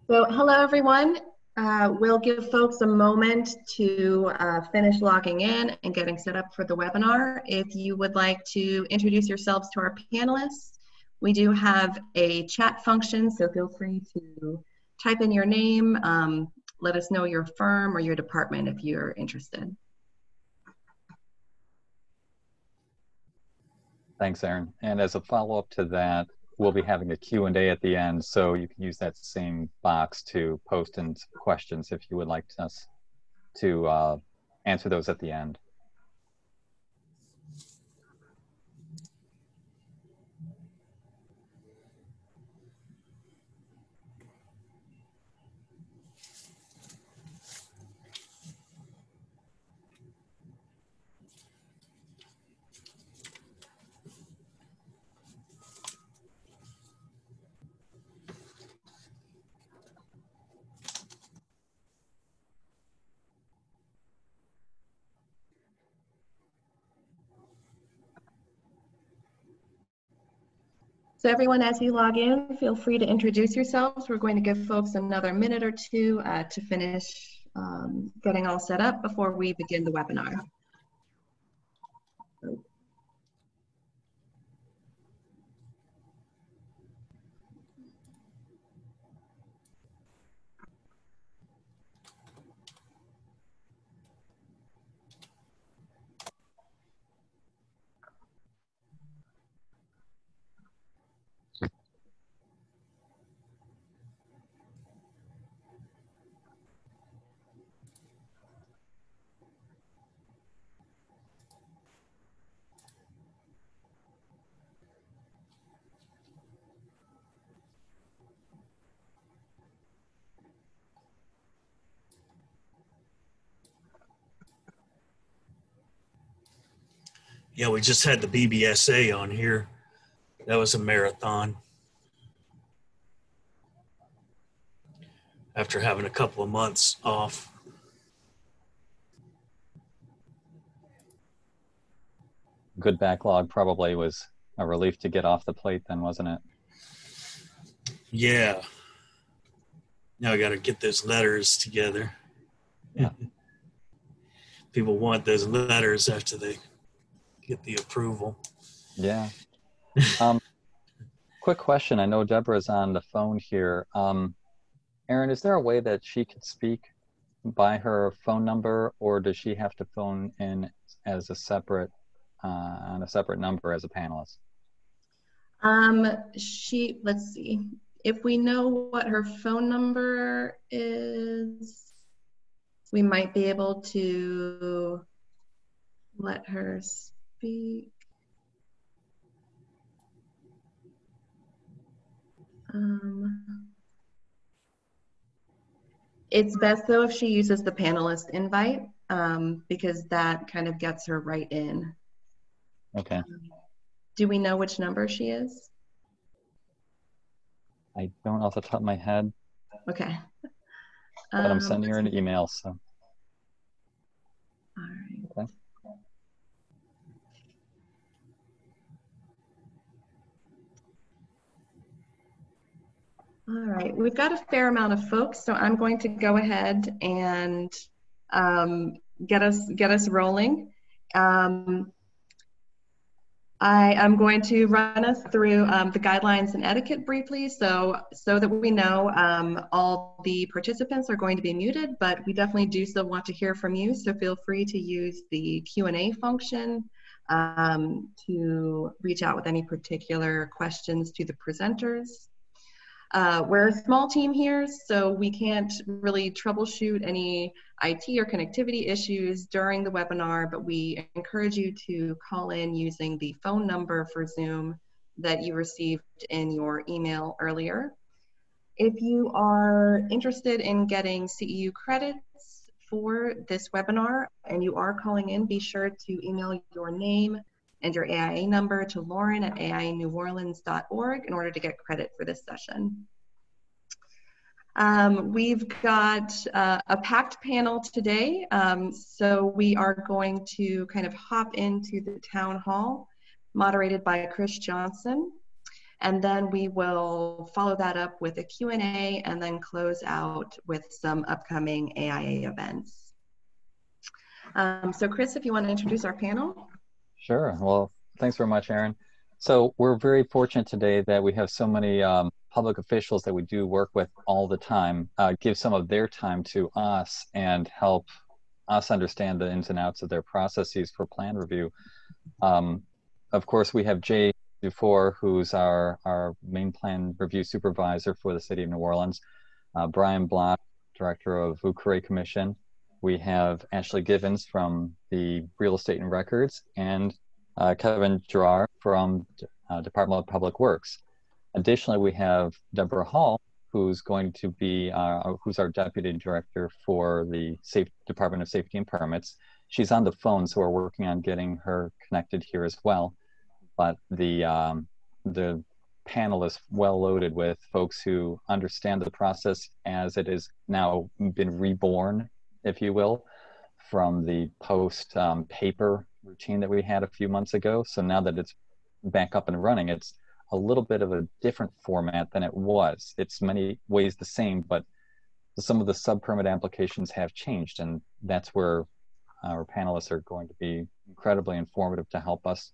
So hello, everyone. We'll give folks a moment to finish logging in and getting set up for the webinar. If you would like to introduce yourselves to our panelists, we do have a chat function, so feel free to type in your name, let us know your firm or your department if you're interested. Thanks, Erin. And as a follow-up to that, we'll be having a Q&A at the end, so you can use that same box to post in questions if you would like us to answer those at the end. So everyone, as you log in, feel free to introduce yourselves. We're going to give folks another minute or two to finish getting all set up before we begin the webinar. Yeah, we just had the BBSA on here. That was a marathon. After having a couple of months off. Good backlog probably was a relief to get off the plate then, wasn't it? Yeah. Now I got to get those letters together. Yeah. People want those letters after they get the approval. Yeah. Quick question. I know Debra's on the phone here. Erin, is there a way that she could speak by her phone number, or does she have to phone in as a separate, on a separate number as a panelist? Let's see. If we know what her phone number is, we might be able to let her speak. It's best though if she uses the panelist invite because that kind of gets her right in. Okay. Do we know which number she is? I don't off the top of my head. Okay. But I'm sending her an email, so. All right. Okay. All right, we've got a fair amount of folks, so I'm going to go ahead and get us rolling. I am going to run us through the guidelines and etiquette briefly, so that we know all the participants are going to be muted, but we definitely do still want to hear from you, so feel free to use the Q&A function to reach out with any particular questions to the presenters. We're a small team here, so we can't really troubleshoot any IT or connectivity issues during the webinar, but we encourage you to call in using the phone number for Zoom that you received in your email earlier. If you are interested in getting CEU credits for this webinar and you are calling in, be sure to email your name and your AIA number to lauren@aianeworleans.org in order to get credit for this session. We've got a packed panel today, so we are going to kind of hop into the town hall, moderated by Chris Johnson. And then we will follow that up with a Q&A and then close out with some upcoming AIA events. So Chris, if you want to introduce our panel. Sure. Well, thanks very much, Erin. So we're very fortunate today that we have so many public officials that we do work with all the time, give some of their time to us and help us understand the ins and outs of their processes for plan review. Of course, we have Jay Dufour, who's our main plan review supervisor for the City of New Orleans, Brian Block, Director of Vucre Commission. We have Ashley Givens from the Real Estate and Records, and Kevin Gerard from Department of Public Works. Additionally, we have Debra Hall, who's going to be who's our Deputy Director for the Department of Safety and Permits. She's on the phone, so we're working on getting her connected here as well. But the panel is well loaded with folks who understand the process as it has now been reborn, if you will, from the post paper routine that we had a few months ago. So now that it's back up and running, it's a little bit of a different format than it was. It's many ways the same, but some of the sub-permit applications have changed, and that's where our panelists are going to be incredibly informative to help us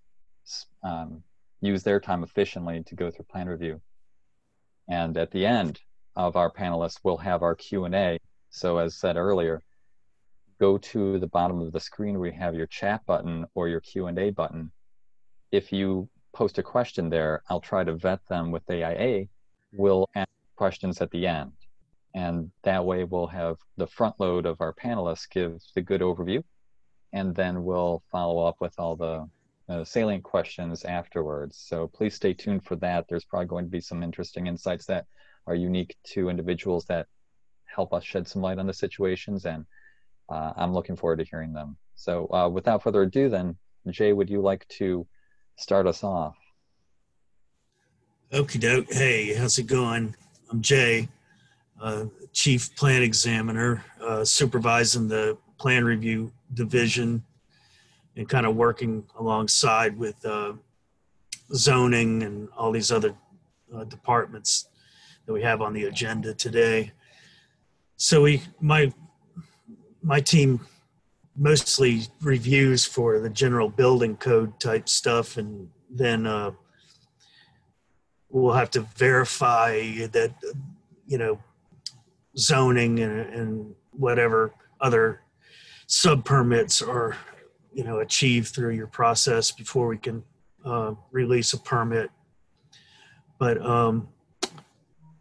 use their time efficiently to go through plan review. And at the end of our panelists, we'll have our Q&A. So as said earlier, go to the bottom of the screen where you have your chat button or your Q&A button. If you post a question there, I'll try to vet them with AIA. We'll ask questions at the end. And that way we'll have the front load of our panelists give the good overview, and then we'll follow up with all the salient questions afterwards. So please stay tuned for that. There's probably going to be some interesting insights that are unique to individuals that help us shed some light on the situations, and I'm looking forward to hearing them. So without further ado then, Jay, would you like to start us off? Okie doke. Hey, how's it going? I'm Jay, Chief Plan Examiner, supervising the Plan Review Division and kind of working alongside with zoning and all these other departments that we have on the agenda today. So my team mostly reviews for the general building code type stuff, and then we'll have to verify that, zoning and whatever other sub-permits are, achieved through your process before we can release a permit. But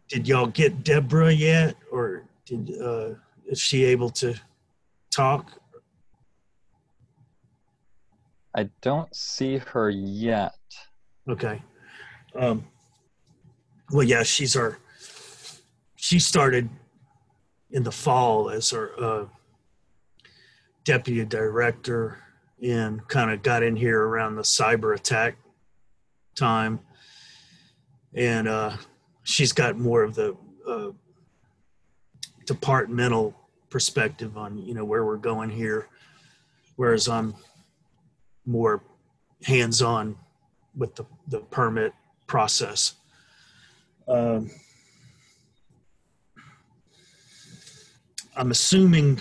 did y'all get Debra yet, or is she able to talk? I don't see her yet. Okay. Well, yeah, she started in the fall as our deputy director, and kind of got in here around the cyber attack time. And she's got more of the departmental perspective on, where we're going here, whereas I'm more hands-on with the permit process. I'm assuming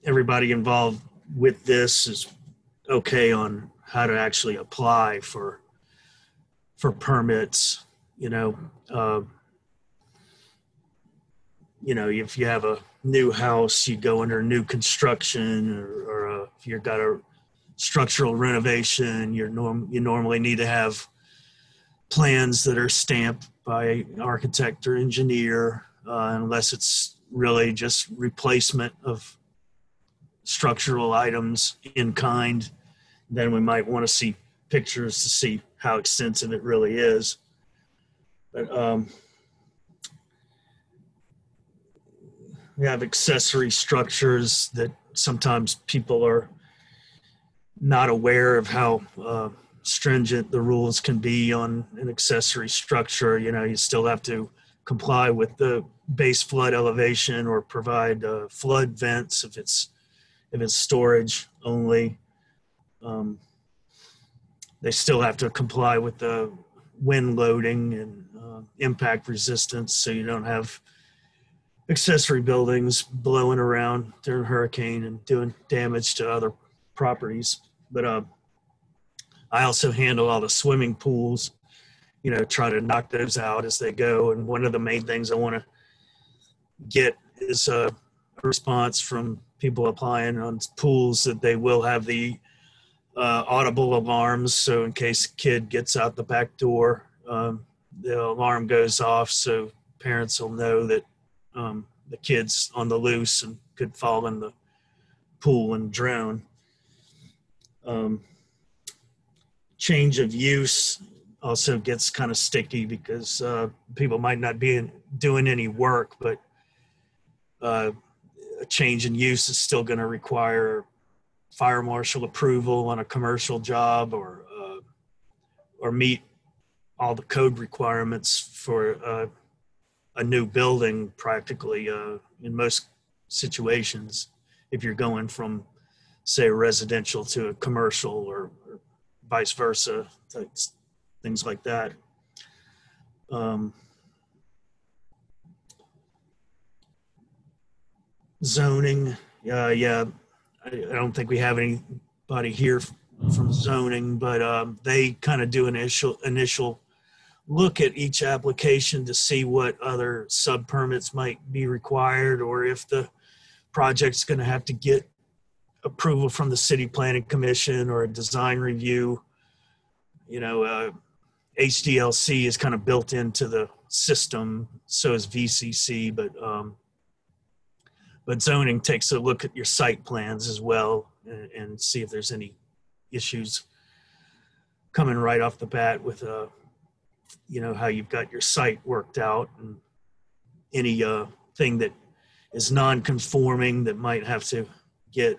everybody involved with this is okay on how to actually apply for permits. If you have a new house, you go under new construction, or if you've got a structural renovation, you normally need to have plans that are stamped by an architect or engineer, unless it's really just replacement of structural items in kind. Then we might want to see pictures to see how extensive it really is. But we have accessory structures that sometimes people are not aware of how stringent the rules can be on an accessory structure. You still have to comply with the base flood elevation or provide flood vents if it's storage only. They still have to comply with the wind loading and impact resistance, so you don't have accessory buildings blowing around during a hurricane and doing damage to other properties. But I also handle all the swimming pools, try to knock those out as they go. And one of the main things I want to get is a response from people applying on pools that they will have the audible alarms. So in case a kid gets out the back door, the alarm goes off, so parents will know that the kid's on the loose and could fall in the pool and drown. Change of use also gets kind of sticky because people might not be doing any work, but a change in use is still going to require fire marshal approval on a commercial job, or meet all the code requirements for a new building practically in most situations, if you're going from, say, a residential to a commercial or vice versa, things like that. Zoning, yeah, I don't think we have anybody here from zoning, but they kind of do an initial look at each application to see what other sub-permits might be required, or if the project's going to have to get approval from the city planning commission or a design review. HDLC is kind of built into the system, so is VCC, but zoning takes a look at your site plans as well and see if there's any issues coming right off the bat with how you've got your site worked out, and any thing that is non-conforming that might have to get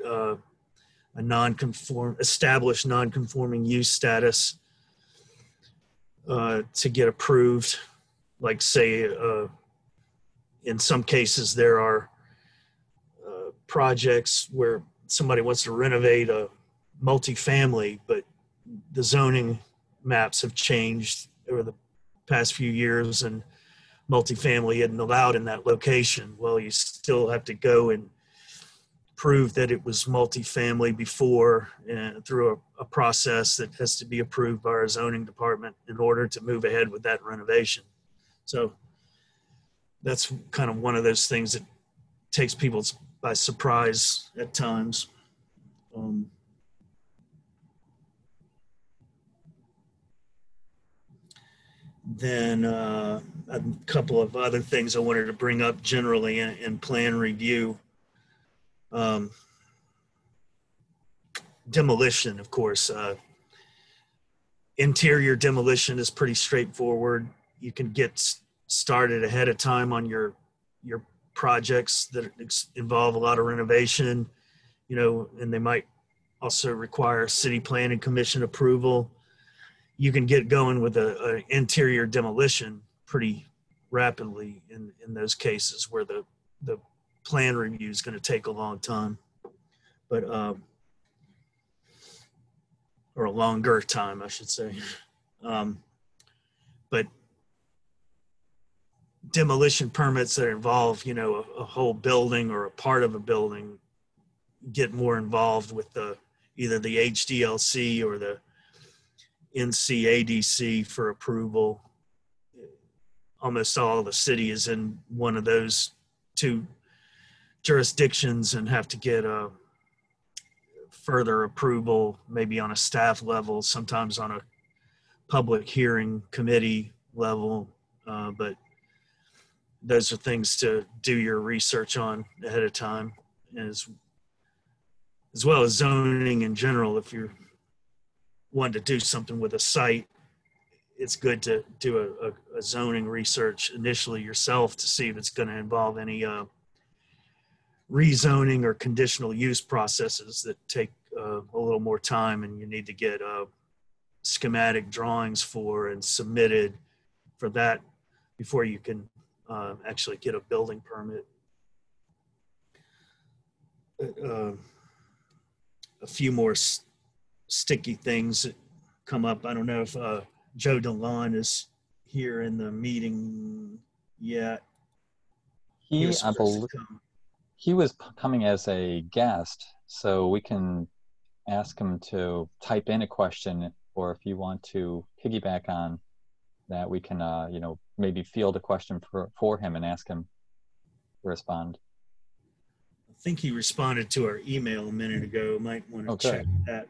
established non-conforming use status to get approved. Like, say, in some cases there are projects where somebody wants to renovate a multifamily, but the zoning maps have changed over the past few years and multifamily isn't allowed in that location. Well, you still have to go and prove that it was multifamily before, through a process that has to be approved by our zoning department in order to move ahead with that renovation. So that's kind of one of those things that takes people by surprise at times. Then a couple of other things I wanted to bring up generally in plan review. Demolition, of course. Interior demolition is pretty straightforward. You can get started ahead of time on your projects that involve a lot of renovation, and they might also require city planning commission approval. You can get going with an interior demolition pretty rapidly in those cases where the plan review is going to take a long time, but or a longer time, I should say. But demolition permits that involve, a whole building or a part of a building get more involved with either the HDLC or the NCADC for approval. Almost all the city is in one of those two jurisdictions and have to get a further approval, maybe on a staff level, sometimes on a public hearing committee level. But those are things to do your research on ahead of time, as well as zoning in general. If you're wanting to do something with a site, it's good to do a zoning research initially yourself to see if it's going to involve any rezoning or conditional use processes that take a little more time, and you need to get schematic drawings for and submitted for that before you can actually get a building permit. A few more sticky things that come up. I don't know if Joe DeLon is here in the meeting yet. He was I supposed to believe come. he was coming as a guest, so we can ask him to type in a question, or if you want to piggyback on that, we can, you know, maybe field a question for him and ask him to respond. I think he responded to our email a minute ago. Might want to check that.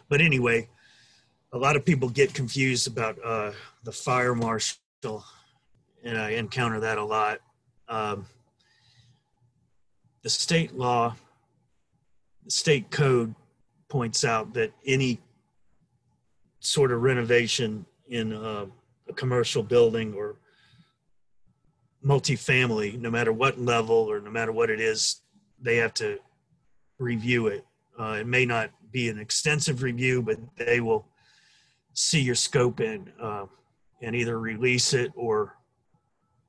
But anyway, a lot of people get confused about the fire marshal, and I encounter that a lot. The state law, the state code points out that any sort of renovation in a commercial building or multifamily, no matter what level or no matter what it is, they have to review it. It may not be an extensive review, but they will see your scope and either release it or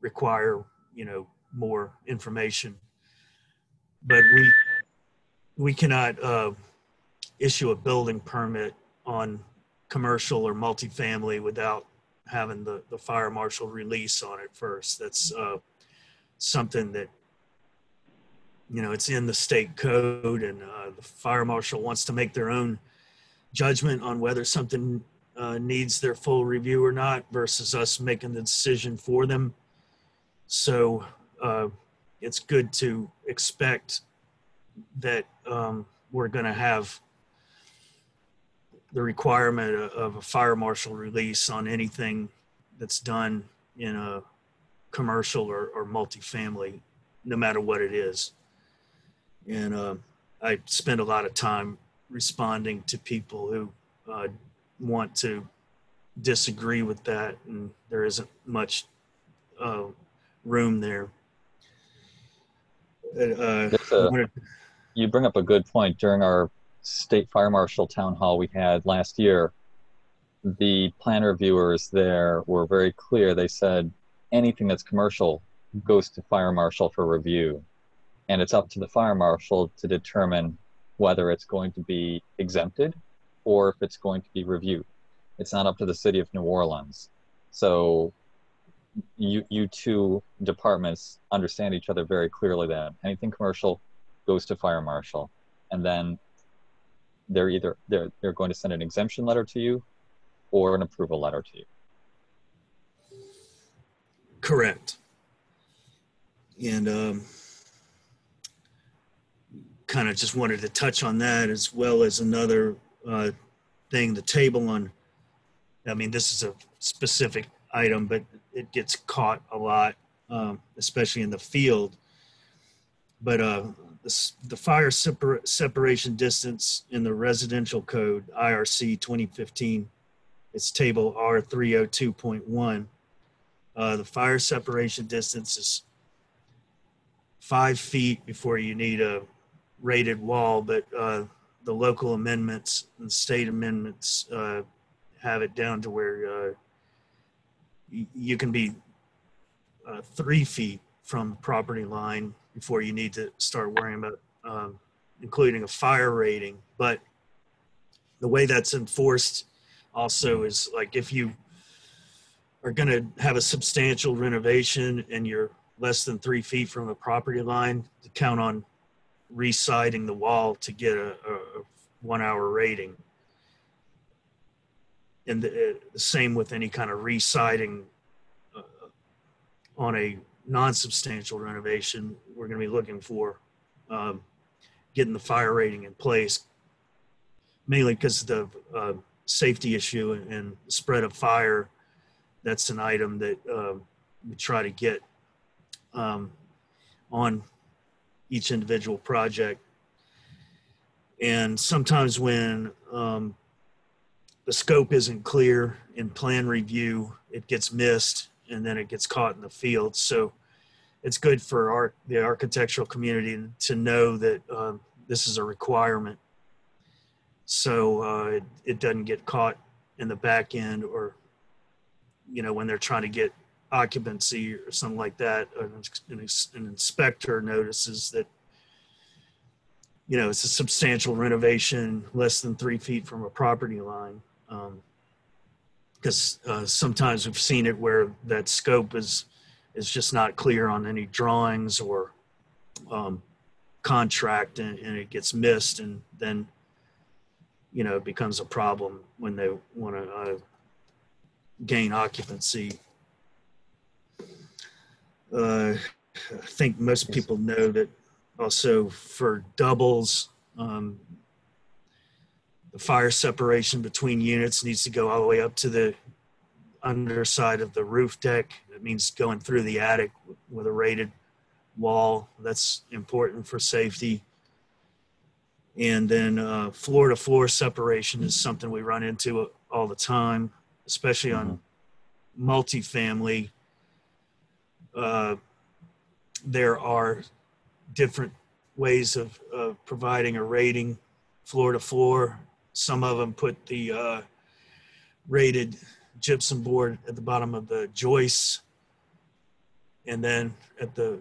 require, you know, more information. But we cannot issue a building permit on commercial or multifamily without having the fire marshal release on it first. That's something that, you know, it's in the state code, and the fire marshal wants to make their own judgment on whether something needs their full review or not versus us making the decision for them. So it's good to expect that we're going to have the requirement of a fire marshal release on anything that's done in a commercial or multifamily, no matter what it is. And I spend a lot of time responding to people who want to disagree with that, and there isn't much room there. You bring up a good point. During our state fire marshal town hall we had last year, the plan reviewers there were very clear. They said anything that's commercial goes to fire marshal for review, and it's up to the fire marshal to determine whether it's going to be exempted or if it's going to be reviewed. It's not up to the city of New Orleans. So you two departments understand each other very clearly that anything commercial goes to fire marshal, and then they're going to send an exemption letter to you or an approval letter to you. Correct. And kind of just wanted to touch on that, as well as another thing, the table on, I mean, this is a specific item, but it gets caught a lot, especially in the field. But the fire separation distance in the residential code, IRC 2015, it's table R302.1. The fire separation distance is 5 feet before you need a rated wall, but the local amendments and state amendments have it down to where you can be 3 feet from the property line before you need to start worrying about including a fire rating. But the way that's enforced also is, like, if you are going to have a substantial renovation and you're less than 3 feet from the property line, to count on re-siding the wall to get a 1 hour rating. And the same with any kind of re-siding on a non-substantial renovation. We're going to be looking for getting the fire rating in place, mainly because of the safety issue and spread of fire. That's an item that we try to get on each individual project. And sometimes when the scope isn't clear in plan review, it gets missed and then it gets caught in the field. So it's good for the architectural community to know that this is a requirement, so it doesn't get caught in the back end, or, you know, when they're trying to get occupancy or something like that. An inspector notices that, you know, it's a substantial renovation less than 3 feet from a property line. because sometimes we've seen it where that scope is just not clear on any drawings or contract, and it gets missed, and then it becomes a problem when they want to gain occupancy. I think most people know that also for doubles, the fire separation between units needs to go all the way up to the underside of the roof deck. It means going through the attic with a rated wall. That's important for safety. And then floor to floor separation is something we run into all the time, especially on multifamily. There are different ways of providing a rating floor to floor. Some of them put the rated gypsum board at the bottom of the joists and then at the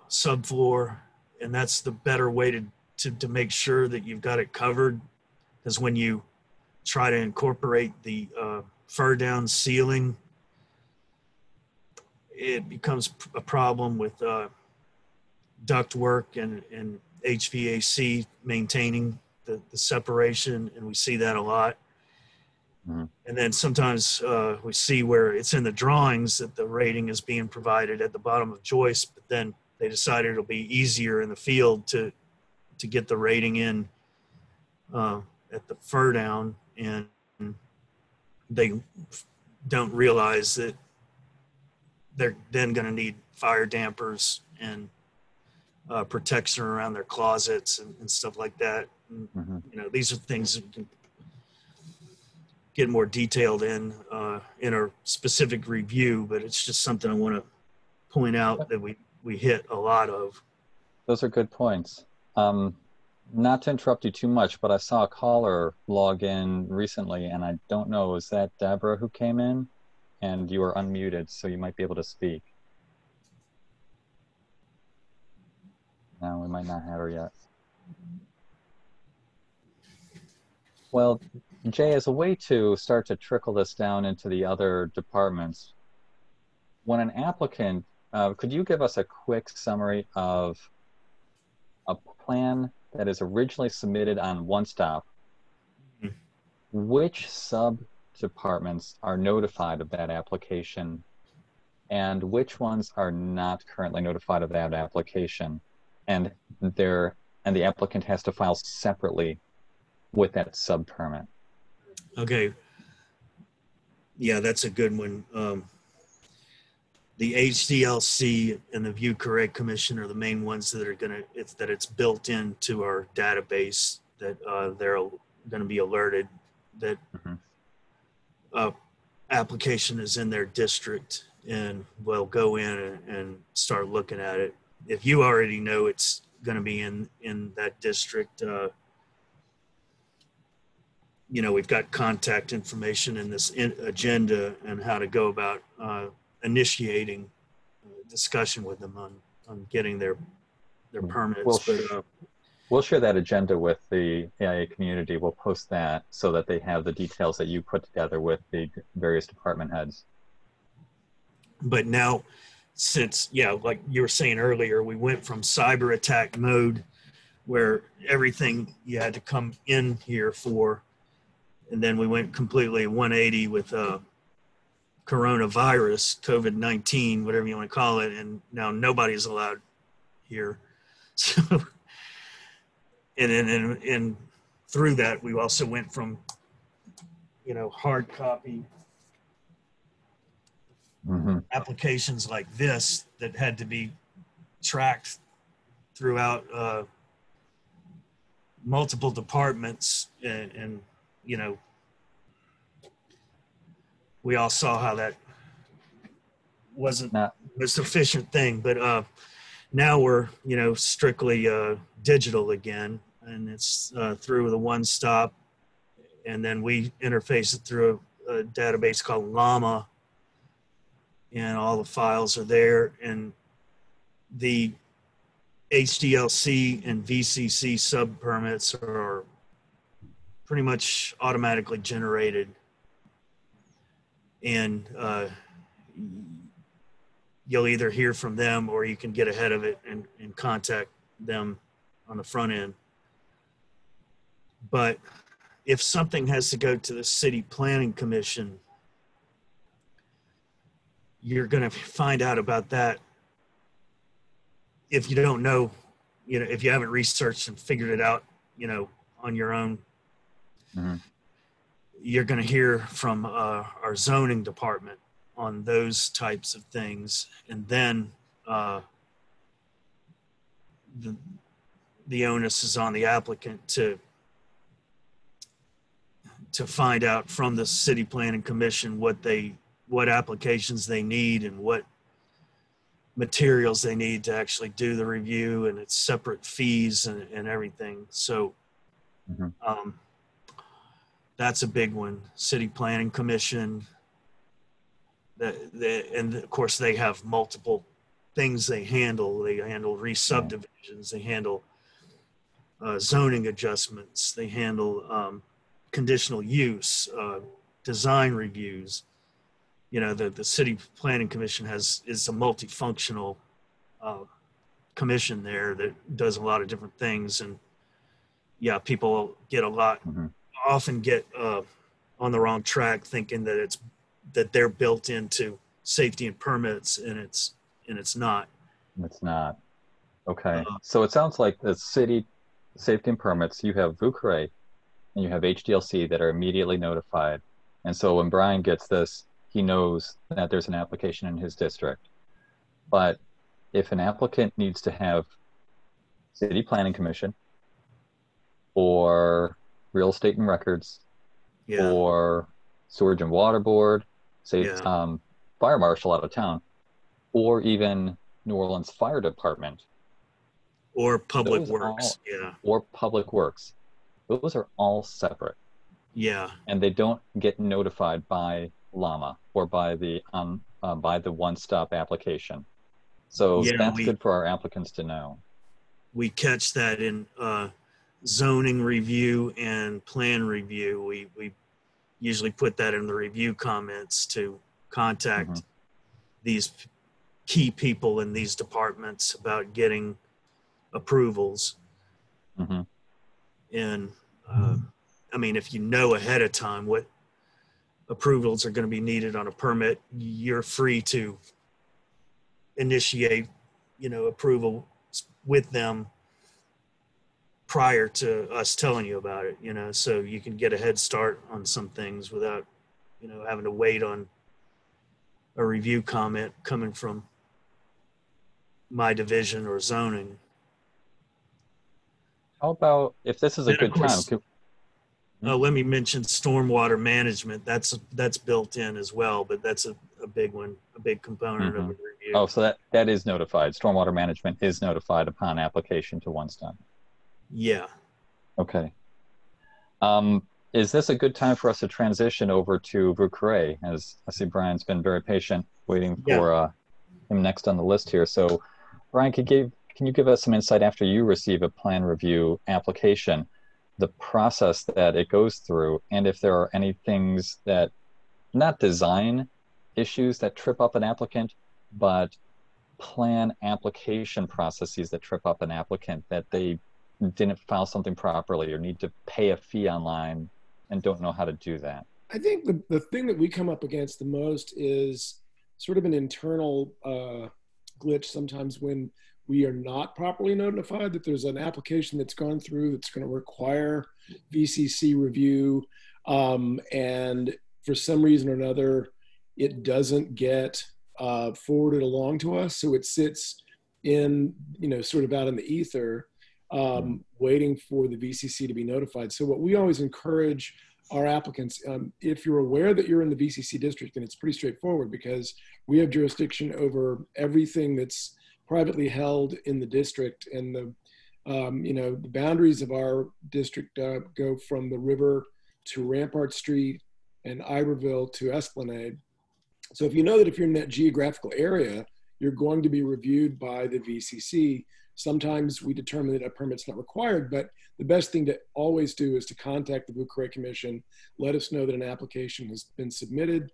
subfloor, and that's the better way to make sure that you've got it covered, because when you try to incorporate the fur down ceiling, it becomes a problem with duct work and HVAC maintaining the separation, and we see that a lot. And then sometimes we see where it's in the drawings that the rating is being provided at the bottom of joists, but then they decided it'll be easier in the field to get the rating in at the fur down, and they don't realize that they're then going to need fire dampers and protection around their closets and stuff like that. And, these are things that can get more detailed in a specific review, but it's just something I want to point out that we hit a lot of. Those are good points. Not to interrupt you too much, but I saw a caller log in recently, and I don't know, is that Debra who came in? And you are unmuted, so you might be able to speak. No, we might not have her yet. Well, Jay, as a way to start to trickle this down into the other departments, when an applicant, could you give us a quick summary of a plan that is originally submitted on One Stop? Which sub-departments are notified of that application, and which ones are not currently notified of that application? And the applicant has to file separately with that sub-permit. Okay. Yeah, that's a good one. The HDLC and the View Correct Commission are the main ones that are it's built into our database that they're going to be alerted that application is in their district, and we'll go in and start looking at it. If you already know it's going to be in that district, we've got contact information in this agenda and how to go about initiating discussion with them on getting their permits. We'll share that agenda with the AIA community. We'll post that so that they have the details that you put together with the various department heads. But now, since, like you were saying earlier, we went from cyber attack mode where everything you had to come in here for, and then we went completely 180 with coronavirus, COVID-19, whatever you want to call it, and now nobody's allowed here. So, and through that, we also went from, hard copy applications like this that had to be tracked throughout multiple departments, and we all saw how that wasn't the most efficient thing, but now we're strictly digital again, and it's through the One Stop, and then we interface it through a database called Llama, and all the files are there, and the HDLC and VCC sub permits are pretty much automatically generated and you'll either hear from them or you can get ahead of it and contact them on the front end. But if something has to go to the City Planning Commission, you're going to find out about that if you don't know, if you haven't researched and figured it out, on your own. Mm-hmm. You're going to hear from our zoning department on those types of things. And then the onus is on the applicant to find out from the City Planning Commission what applications they need and what materials they need to actually do the review, and it's separate fees and everything. So Mm-hmm. That's a big one. City Planning Commission, and of course they have multiple things they handle. They handle re-subdivisions, they handle zoning adjustments, they handle conditional use, design reviews. The City Planning Commission is a multifunctional commission there that does a lot of different things. And yeah, people get often get on the wrong track thinking that they're built into safety and permits, and it's not. It's not. Okay. So it sounds like the city safety and permits, you have VUCRE and you have HDLC that are immediately notified. And so when Brian gets this, he knows that there's an application in his district. But if an applicant needs to have City Planning Commission or Real Estate and Records or Sewage and Water Board, say Fire Marshal out of town, or even New Orleans Fire Department, or Public Works, or Public Works, those are all separate. Yeah, and they don't get notified by LAMA or by the one-stop application. So that's good for our applicants to know. We catch that in zoning review and plan review. We usually put that in the review comments to contact these key people in these departments about getting approvals. And I mean, if you know ahead of time what approvals are going to be needed on a permit, you're free to initiate, approval with them prior to us telling you about it, so you can get a head start on some things without, having to wait on a review comment coming from my division or zoning. How about if this is a good time? Let me mention stormwater management. That's built in as well, but that's a big one, a big component of the review. Oh, so that is notified. Stormwater management is notified upon application to one stop. Yeah. Okay. Is this a good time for us to transition over to VUCRE? As I see Brian's been very patient waiting for him next on the list here. So Brian, can you give us some insight after you receive a plan review application, the process that it goes through, and if there are any things that, not design issues that trip up an applicant, but plan application processes that trip up an applicant, that they didn't file something properly or need to pay a fee online and don't know how to do that? I think the thing that we come up against the most is sort of an internal glitch sometimes when we are not properly notified that there's an application that's gone through that's going to require VCC review, and for some reason or another, it doesn't get forwarded along to us. So it sits in, sort of out in the ether, waiting for the VCC to be notified. So what we always encourage our applicants, if you're aware that you're in the VCC district, and it's pretty straightforward because we have jurisdiction over everything that's privately held in the district, and the boundaries of our district go from the river to Rampart Street and Iberville to Esplanade. So if you know that if you're in that geographical area, you're going to be reviewed by the VCC Sometimes we determine that a permit's not required, but the best thing to always do is to contact the Dufour Commission, let us know that an application has been submitted.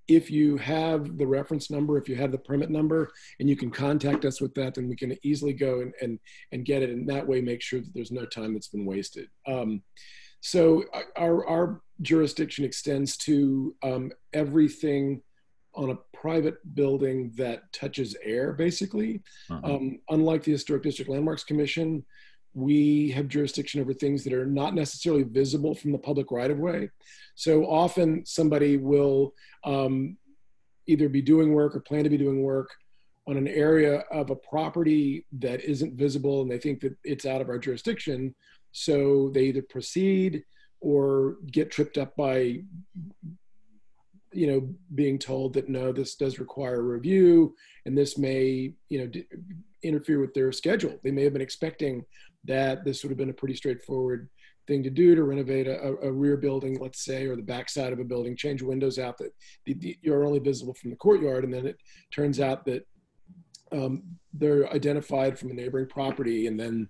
If you have the reference number, if you have the permit number, and you can contact us with that, then we can easily go and get it, and that way make sure that there's no time that's been wasted. So our jurisdiction extends to everything on a private building that touches air, basically. Unlike the Historic District Landmarks Commission, we have jurisdiction over things that are not necessarily visible from the public right-of-way. So often somebody will either be doing work or plan to be doing work on an area of a property that isn't visible, and they think that it's out of our jurisdiction. So they either proceed or get tripped up by, you know, being told that, no, this does require a review, and this may, you know, interfere with their schedule. They may have been expecting that this would have been a pretty straightforward thing to do, to renovate a rear building, let's say, or the backside of a building, change windows out that you're only visible from the courtyard. And then it turns out that they're identified from a neighboring property, and then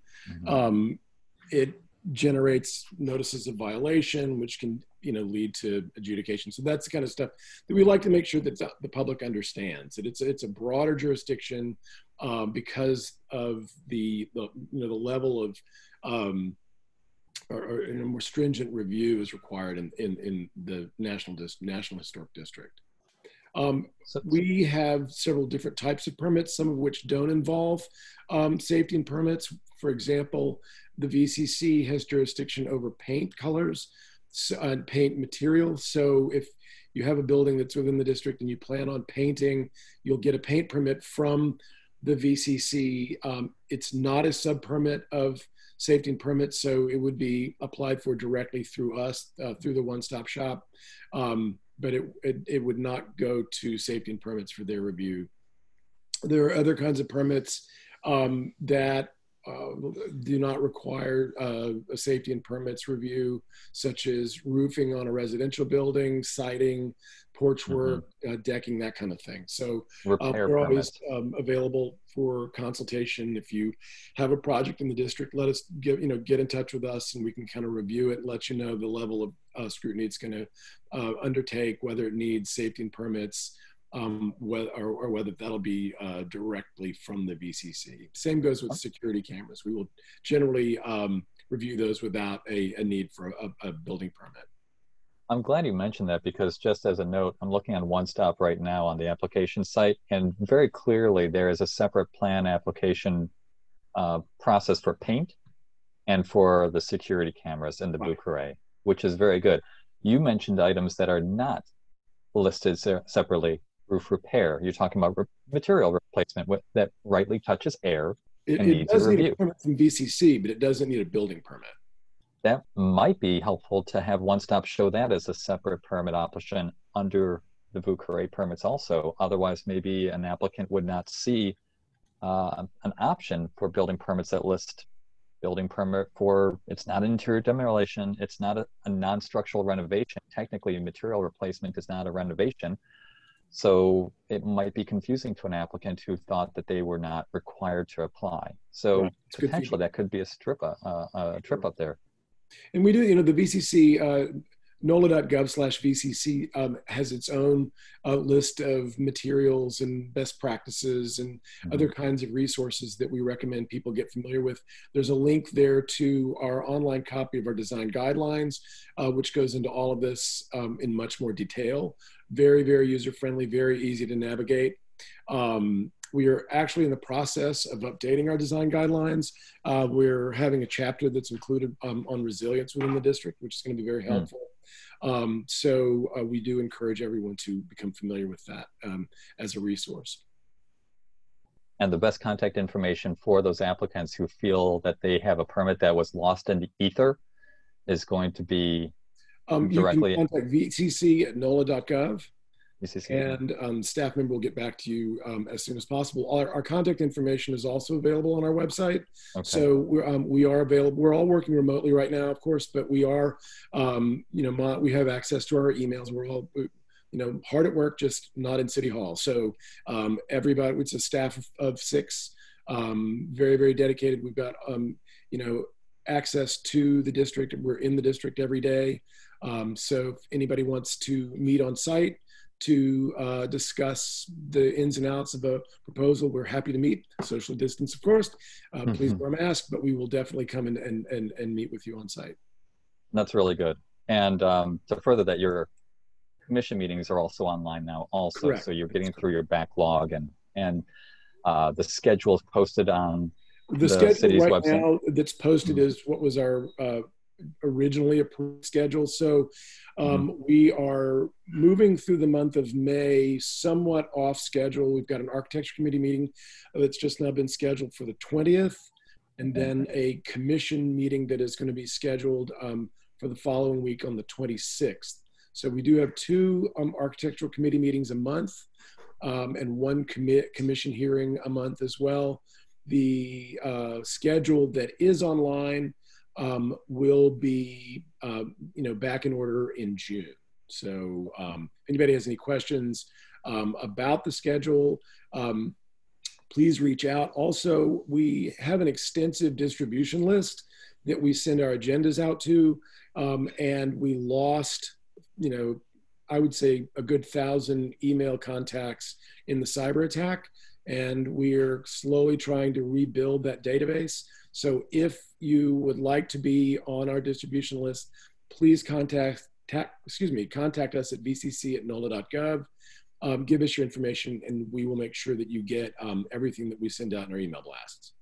it generates notices of violation, which can, you know, lead to adjudication. So that's the kind of stuff that we like to make sure that the public understands, that it's a broader jurisdiction because of the you know, the level of or a more stringent review is required in the National Historic District. We have several different types of permits, some of which don't involve safety and permits. For example, the VCC has jurisdiction over paint colors and paint materials. So if you have a building that's within the district and you plan on painting, you'll get a paint permit from the VCC. It's not a sub-permit of safety and permits, so it would be applied for directly through us, through the one-stop shop. But it would not go to safety and permits for their review. There are other kinds of permits that do not require a safety and permits review, such as roofing on a residential building, siding, porch work, decking, that kind of thing. So we're always available for consultation. If you have a project in the district, let us get in touch with us, and we can kind of review it and let you know the level of scrutiny it's going to undertake, whether it needs safety and permits, whether that'll be directly from the VCC. Same goes with security cameras. We will generally review those without a need for a building permit. I'm glad you mentioned that, because just as a note, I'm looking on One Stop right now on the application site, and very clearly there is a separate plan application process for paint and for the security cameras in the Dufour, which is very good. You mentioned items that are not listed separately. Roof repair. You're talking about material replacement that rightly touches air and needs a review. It does need a permit from VCC, but it doesn't need a building permit. That might be helpful to have One Stop show that as a separate permit option under the Dufour permits also. Otherwise, maybe an applicant would not see an option for building permits that list building permit for, it's not an interior demolition, it's not a non-structural renovation. Technically, material replacement is not a renovation. So it might be confusing to an applicant who thought that they were not required to apply. So potentially that could be a trip up there. And we do, the VCC, NOLA.gov/VCC has its own list of materials and best practices and other kinds of resources that we recommend people get familiar with. There's a link there to our online copy of our design guidelines, which goes into all of this in much more detail. Very, very user-friendly, very easy to navigate. We are actually in the process of updating our design guidelines. We're having a chapter that's included on resilience within the district, which is going to be very helpful. So we do encourage everyone to become familiar with that as a resource. And the best contact information for those applicants who feel that they have a permit that was lost in the ether is going to be directly. You can contact VCC at NOLA.gov. And staff member will get back to you as soon as possible. Our contact information is also available on our website. Okay. So we are available. We're all working remotely right now, of course, but we are, we have access to our emails. We're all, hard at work, just not in City Hall. So everybody, it's a staff of 6 Very, very dedicated. We've got, access to the district. We're in the district every day. So if anybody wants to meet on site to discuss the ins and outs of a proposal, we're happy to meet. Socially distance, of course. Please wear a mask, but we will definitely come and meet with you on site. That's really good. And to further that, your commission meetings are also online now also. Correct. So you're getting through your backlog, and the schedule is posted on the schedule city's right website. Now that's posted is what was our originally approved schedule. So we are moving through the month of May somewhat off schedule. We've got an architecture committee meeting that's just now been scheduled for the 20th, and then a commission meeting that is going to be scheduled for the following week on the 26th. So we do have 2 architectural committee meetings a month, and 1 commission hearing a month as well. The schedule that is online will be, back in order in June. So if anybody has any questions about the schedule, please reach out. Also, we have an extensive distribution list that we send our agendas out to, and we lost, I would say a good 1,000 email contacts in the cyber attack. And we're slowly trying to rebuild that database. So if you would like to be on our distribution list, please contact us at vcc@nola.gov. Give us your information, and we will make sure that you get everything that we send out in our email blasts.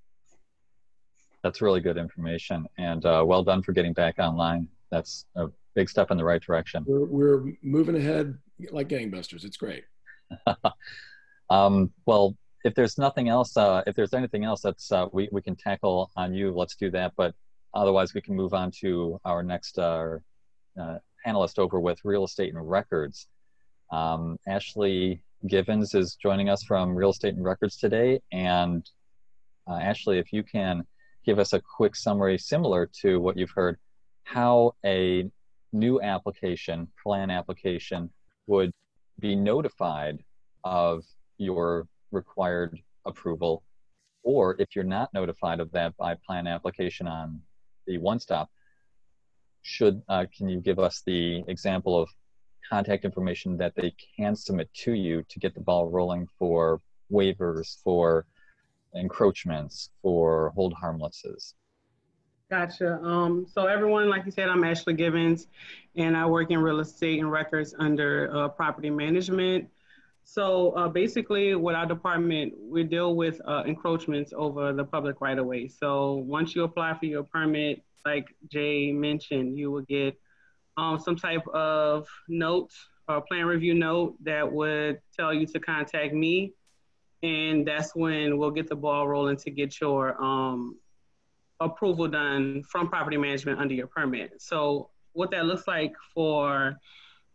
That's really good information, and well done for getting back online. That's a big step in the right direction. We're moving ahead like gangbusters. It's great. Well, if there's nothing else, if there's anything else that's we can tackle on you, let's do that. But otherwise, we can move on to our next panelist over with real estate and records. Ashley Givens is joining us from Real Estate and Records today. And Ashley, if you can give us a quick summary similar to what you've heard, how a new application, plan application, would be notified of your required approval, or if you're not notified of that by plan application on the one-stop, can you give us the example of contact information that they can submit to you to get the ball rolling for waivers, for encroachments, for hold harmlesses? Gotcha. So everyone, like you said, I'm Ashley Givens, and I work in real estate and records under property management. So basically with our department, we deal with encroachments over the public right of way. So once you apply for your permit, like Jay mentioned, you will get some type of note or plan review note that would tell you to contact me. And that's when we'll get the ball rolling to get your approval done from property management under your permit. So what that looks like for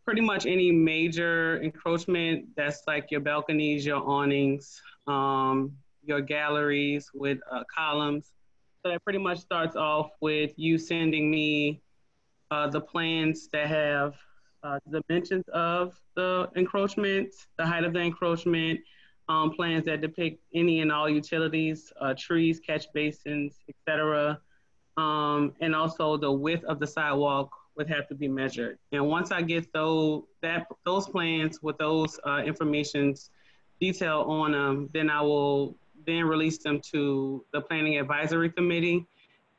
pretty much any major encroachment, that's like your balconies, your awnings, your galleries with columns. So that pretty much starts off with you sending me the plans that have the dimensions of the encroachment, the height of the encroachment, plans that depict any and all utilities, trees, catch basins, etc. And also the width of the sidewalk would have to be measured. And once I get those plans with those informations detail on them, then I will then release them to the Planning Advisory Committee.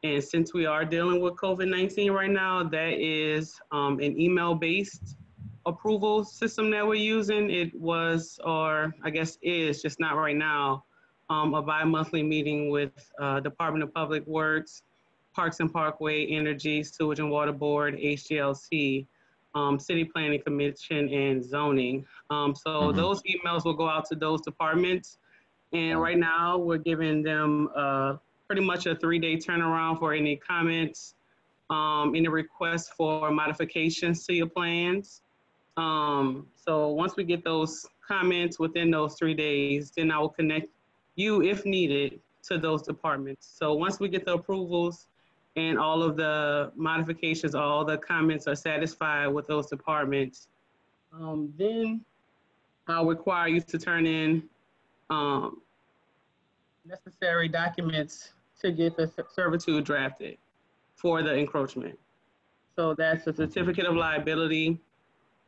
And since we are dealing with COVID-19 right now, that is an email-based approval system that we're using. It was, or I guess is, just not right now, a bi-monthly meeting with Department of Public Works, Parks and Parkway, Energy, Sewage and Water Board, HGLC, City Planning Commission, and Zoning. So those emails will go out to those departments. And right now we're giving them pretty much a 3-day turnaround for any comments, any requests for modifications to your plans. So once we get those comments within those 3 days, then I will connect you, if needed, to those departments. So once we get the approvals and all of the modifications, all the comments are satisfied with those departments, then I'll require you to turn in necessary documents to get the servitude drafted for the encroachment. So that's a certificate of liability,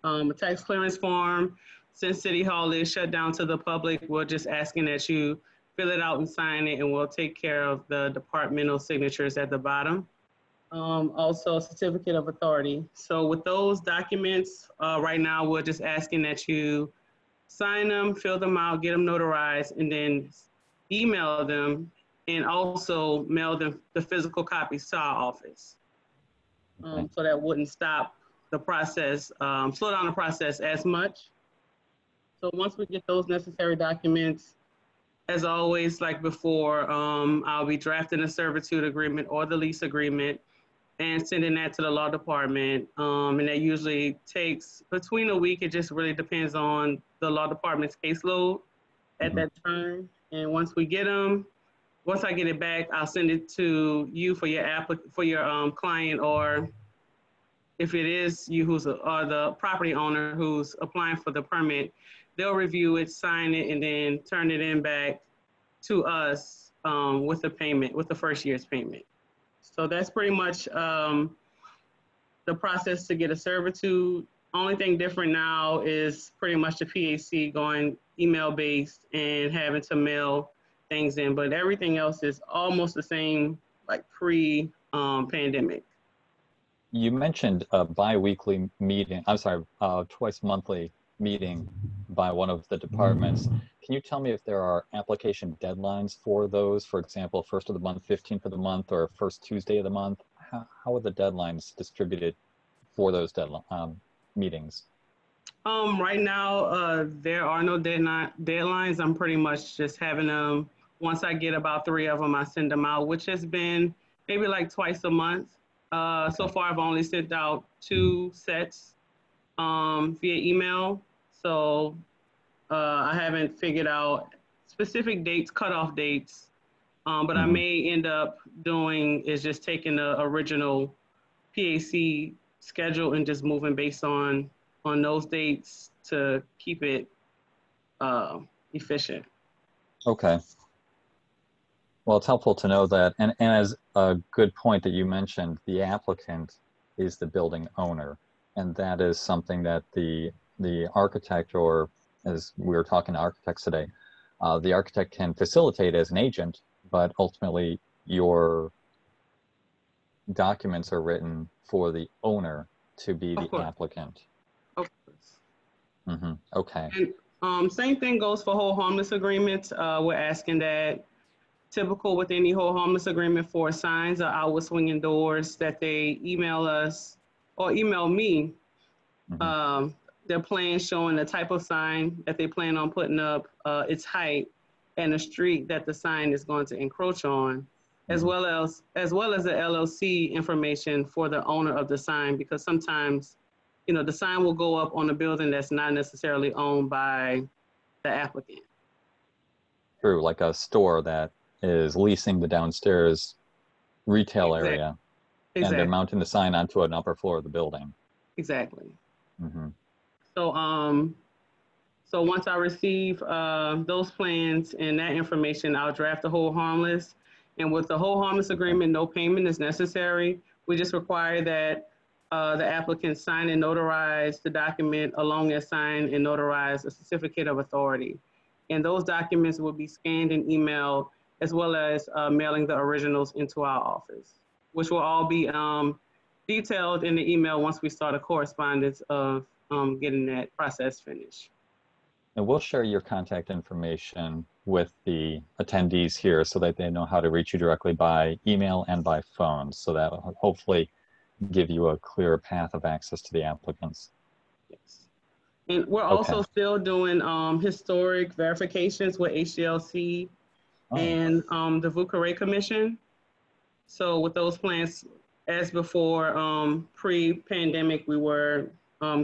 a tax clearance form. Since City Hall is shut down to the public, we're just asking that you fill it out and sign it, and we'll take care of the departmental signatures at the bottom. Also a certificate of authority. So with those documents, right now, we're just asking that you sign them, fill them out, get them notarized, and then email them, and also mail them the physical copies to our office. So that wouldn't stop the process, slow down the process as much. So once we get those necessary documents, as always, like before, I'll be drafting a servitude agreement or the lease agreement and sending that to the law department. And that usually takes between a week. It just really depends on the law department's caseload at that time. And once we get them, once I get it back, I'll send it to you for your client, or if it is you or the property owner who's applying for the permit, they'll review it, sign it, and then turn it in back to us with the payment, with the first year's payment. So that's pretty much the process to get a servitude. Only thing different now is pretty much the PAC going email-based and having to mail things in, but everything else is almost the same, like pre-pandemic. You mentioned a bi-weekly meeting, I'm sorry, twice monthly meeting by one of the departments. Can you tell me if there are application deadlines for those? For example, first of the month, 15th of the month, or first Tuesday of the month? How are the deadlines distributed for those meetings? Right now, there are no deadlines. I'm pretty much just having them, once I get about 3 of them, I send them out, which has been maybe like twice a month. So far, I've only sent out 2 sets via email. So I haven't figured out specific dates, cutoff dates, but I may end up doing is just taking the original PAC schedule and just moving based on those dates to keep it efficient. Okay. Well, it's helpful to know that, and as a good point that you mentioned, the applicant is the building owner, and that is something that the architect, or as we were talking to architects today, the architect can facilitate as an agent, but ultimately your documents are written for the owner to be the applicant. Of course. Okay. And same thing goes for whole harmless agreements. We're asking that, typical with any whole harmless agreement for signs or outward swinging doors, that they email us or email me their plan showing the type of sign that they plan on putting up, its height, and the street that the sign is going to encroach on, as well as the LLC information for the owner of the sign, because sometimes, you know, the sign will go up on a building that's not necessarily owned by the applicant. True, like a store that is leasing the downstairs retail area, and they're mounting the sign onto an upper floor of the building. Exactly. So once I receive those plans and that information, I'll draft the whole harmless. And with the whole harmless agreement, no payment is necessary. We just require that the applicant sign and notarize the document, along as sign and notarize a certificate of authority. And those documents will be scanned and emailed, as well as mailing the originals into our office, which will all be detailed in the email once we start a correspondence of getting that process finished. And we'll share your contact information with the attendees here so that they know how to reach you directly by email and by phone, so that will hopefully give you a clearer path of access to the applicants. Yes. And we're also still doing historic verifications with HDLC and the Dufour Commission. So with those plans, as before, pre-pandemic, we were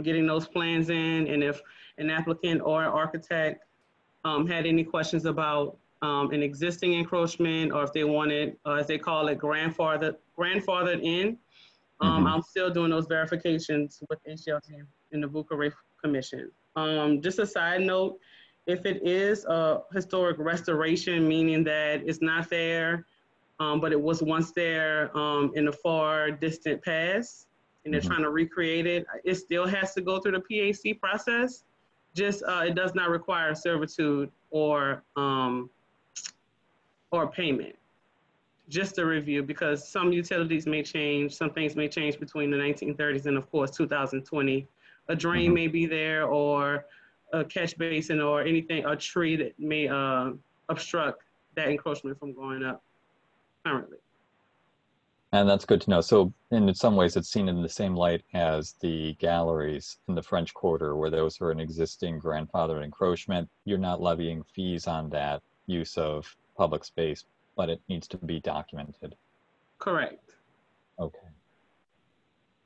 getting those plans in, and if an applicant or an architect had any questions about an existing encroachment, or if they wanted, as they call it, grandfathered in, I'm still doing those verifications with HDLC and the Dufour Commission. Just a side note, If it is a historic restoration, meaning that it's not there, but it was once there in the far distant past, and they're trying to recreate it, it still has to go through the PAC process. Just it does not require servitude or payment. Just a review, because some utilities may change, some things may change between the 1930s and of course 2020. A drain may be there, or a catch basin, or anything, a tree that may obstruct that encroachment from going up currently. And that's good to know. So in some ways, it's seen in the same light as the galleries in the French Quarter, where those are an existing grandfathered encroachment. You're not levying fees on that use of public space, but it needs to be documented. Correct. Okay.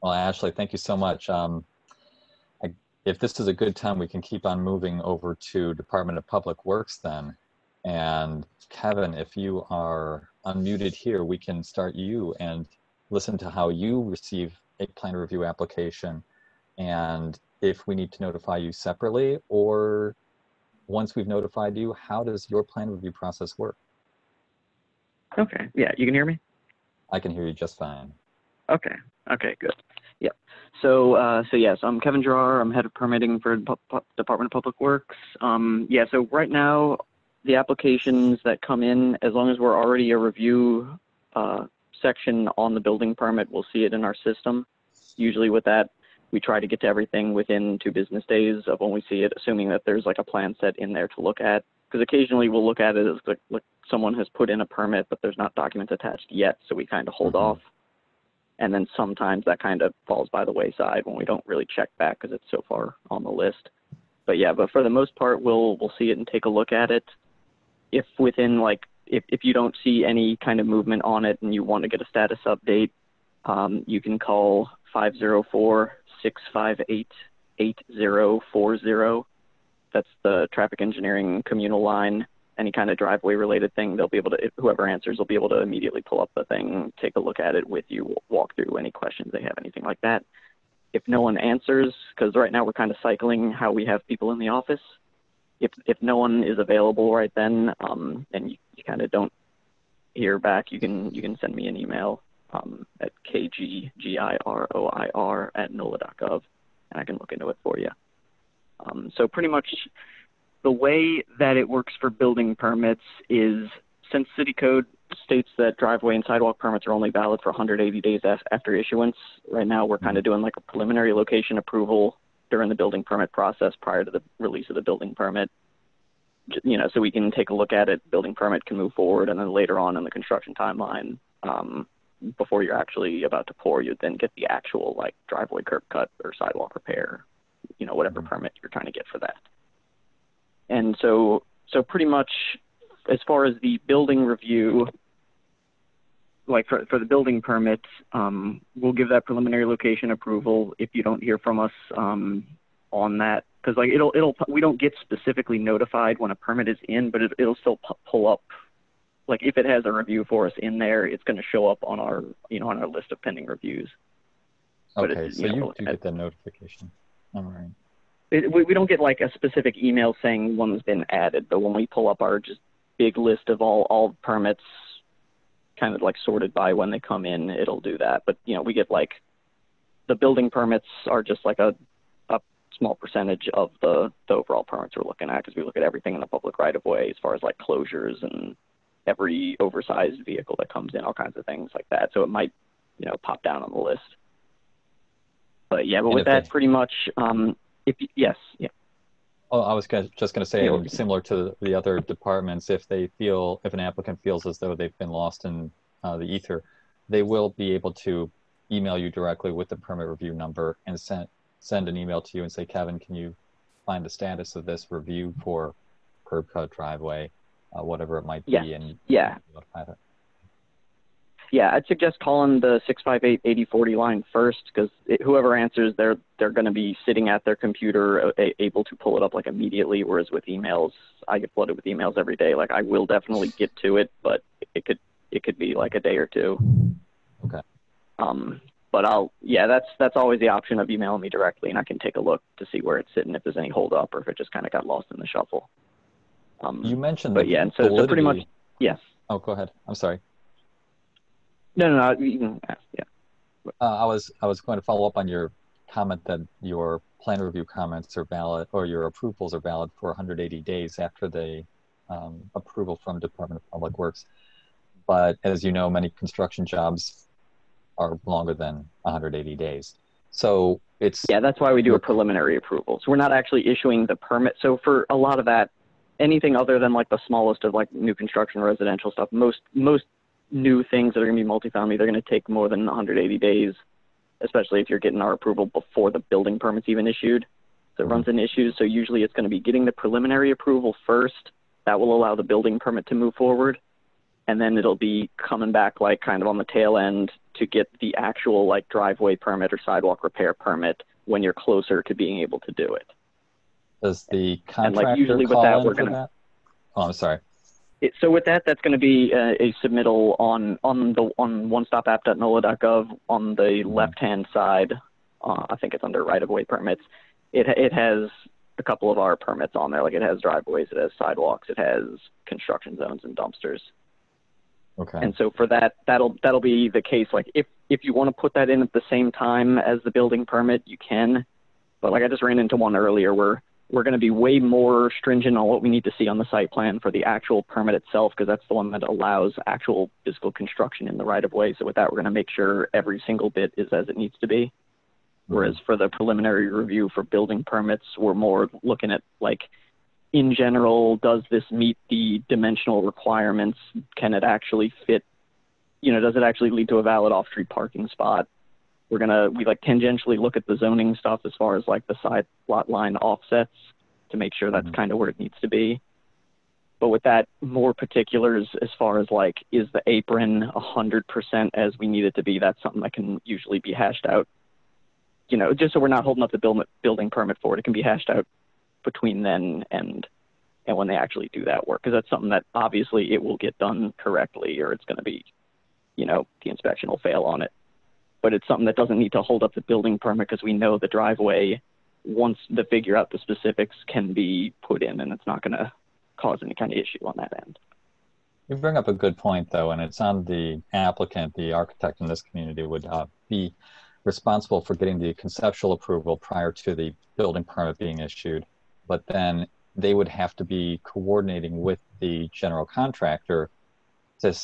Well, Ashley, thank you so much. If this is a good time, we can keep on moving over to Department of Public Works then. And Kevin, if you are unmuted here, we can start you and listen to how you receive a plan review application, and if we need to notify you separately, or once we've notified you, how does your plan review process work? Okay, yeah, you can hear me? I can hear you just fine. Okay, good. Yeah. So yes, I'm Kevin Gerard. I'm head of permitting for Department of Public Works. Yeah, so right now, the applications that come in, as long as we're already a review section on the building permit, we'll see it in our system. Usually with that, we try to get to everything within 2 business days of when we see it, assuming that there's like a plan set in there to look at. Because occasionally we'll look at it as like someone has put in a permit, but there's not documents attached yet, so we kind of hold off. And then sometimes that kind of falls by the wayside when we don't really check back because it's so far on the list. But yeah, but for the most part, we'll see it and take a look at it. If within if you don't see any kind of movement on it and you want to get a status update, you can call 504-658-8040. That's the traffic engineering communal line. Any kind of driveway related thing, they'll be able to, whoever answers will be able to immediately pull up the thing, take a look at it with you, walk through any questions they have, anything like that. If no one answers, because right now we're kind of cycling how we have people in the office. If no one is available right then, and you kind of don't hear back, you can send me an email at kggiroir@nola.gov, and I can look into it for you. So pretty much the way that it works for building permits is, since city code states that driveway and sidewalk permits are only valid for 180 days after issuance, right now we're kind of doing like a preliminary location approval during the building permit process prior to the release of the building permit. You know, so we can take a look at it, building permit can move forward, and then later on in the construction timeline, before you're actually about to pour, you'd then get the actual like driveway curb cut or sidewalk repair, you know, whatever permit you're trying to get for that. And so pretty much as far as the building review, like for the building permit, we'll give that preliminary location approval if you don't hear from us on that, because like we don't get specifically notified when a permit is in, but it'll still pull up. Like if it has a review for us in there, it's going to show up on our on our list of pending reviews. Okay, so you do get that notification. All right. We don't get like a specific email saying one's been added, but when we pull up our just big list of all permits, kind of like sorted by when they come in, it'll do that. But we get like the building permits are just like a small percentage of the overall permits we're looking at, because we look at everything in the public right of way as far as like closures and every oversized vehicle that comes in, all kinds of things like that. So it might pop down on the list. But yeah, but with that, pretty much. Yes. Oh, I was just going to say, similar to the other departments, if an applicant feels as though they've been lost in the ether, they will be able to email you directly with the permit review number and send an email to you and say, Kevin, can you find the status of this review for curb cut, driveway, whatever it might be, and notify it. Yeah, I'd suggest calling the 658-8040 line first, because whoever answers, they're going to be sitting at their computer able to pull it up like immediately, whereas with emails, I get flooded with emails every day. Like I will definitely get to it, but it could be like a day or two. Okay. But that's always the option of emailing me directly, and I can take a look to see where it's sitting, if there's any hold up or if it just kind of got lost in the shuffle. You mentioned but the yeah, and so pretty much, validity. yes. Oh, go ahead. I'm sorry. No, you can ask, yeah. I was going to follow up on your comment that your plan review comments are valid, or your approvals are valid for 180 days after the approval from Department of Public Works. But as you know, many construction jobs are longer than 180 days. So it's... Yeah, that's why we do a preliminary approval. So we're not actually issuing the permit. So for a lot of that, anything other than like the smallest of like new construction residential stuff, most new things that are going to be multifamily, they're going to take more than 180 days, especially if you're getting our approval before the building permit's even issued. So it runs into issues. So usually it's going to be getting the preliminary approval first. That will allow the building permit to move forward. And then it'll be coming back like kind of on the tail end to get the actual like driveway permit or sidewalk repair permit when you're closer to being able to do it. Does the contractor like usually call with that, in we're for gonna, that? Oh, I'm sorry. So with that, that's going to be a submittal on onestop-app.nola.gov on the left-hand side. I think it's under right-of-way permits. It has a couple of our permits on there. Like it has driveways, it has sidewalks, it has construction zones and dumpsters. Okay. And so for that, that'll be the case. Like if you want to put that in at the same time as the building permit, you can. But like I just ran into one earlier where we're going to be way more stringent on what we need to see on the site plan for the actual permit itself, because that's the one that allows actual physical construction in the right of way. So with that, we're going to make sure every single bit is as it needs to be. Whereas for the preliminary review for building permits, we're more looking at like, in general, does this meet the dimensional requirements? Can it actually fit? Does it actually lead to a valid off-street parking spot? We like tangentially look at the zoning stuff as far as like the side lot line offsets to make sure that's kind of where it needs to be. But with that, more particulars as far as like, is the apron 100% as we need it to be? That's something that can usually be hashed out, just so we're not holding up the building permit for it. It can be hashed out between then and when they actually do that work. Because that's something that obviously it will get done correctly, or it's going to be, the inspection will fail on it. But it's something that doesn't need to hold up the building permit because we know the driveway, once they figure out the specifics, can be put in, and it's not going to cause any kind of issue on that end. You bring up a good point, though, and it's on the applicant, the architect in this community would be responsible for getting the conceptual approval prior to the building permit being issued. But then they would have to be coordinating with the general contractor to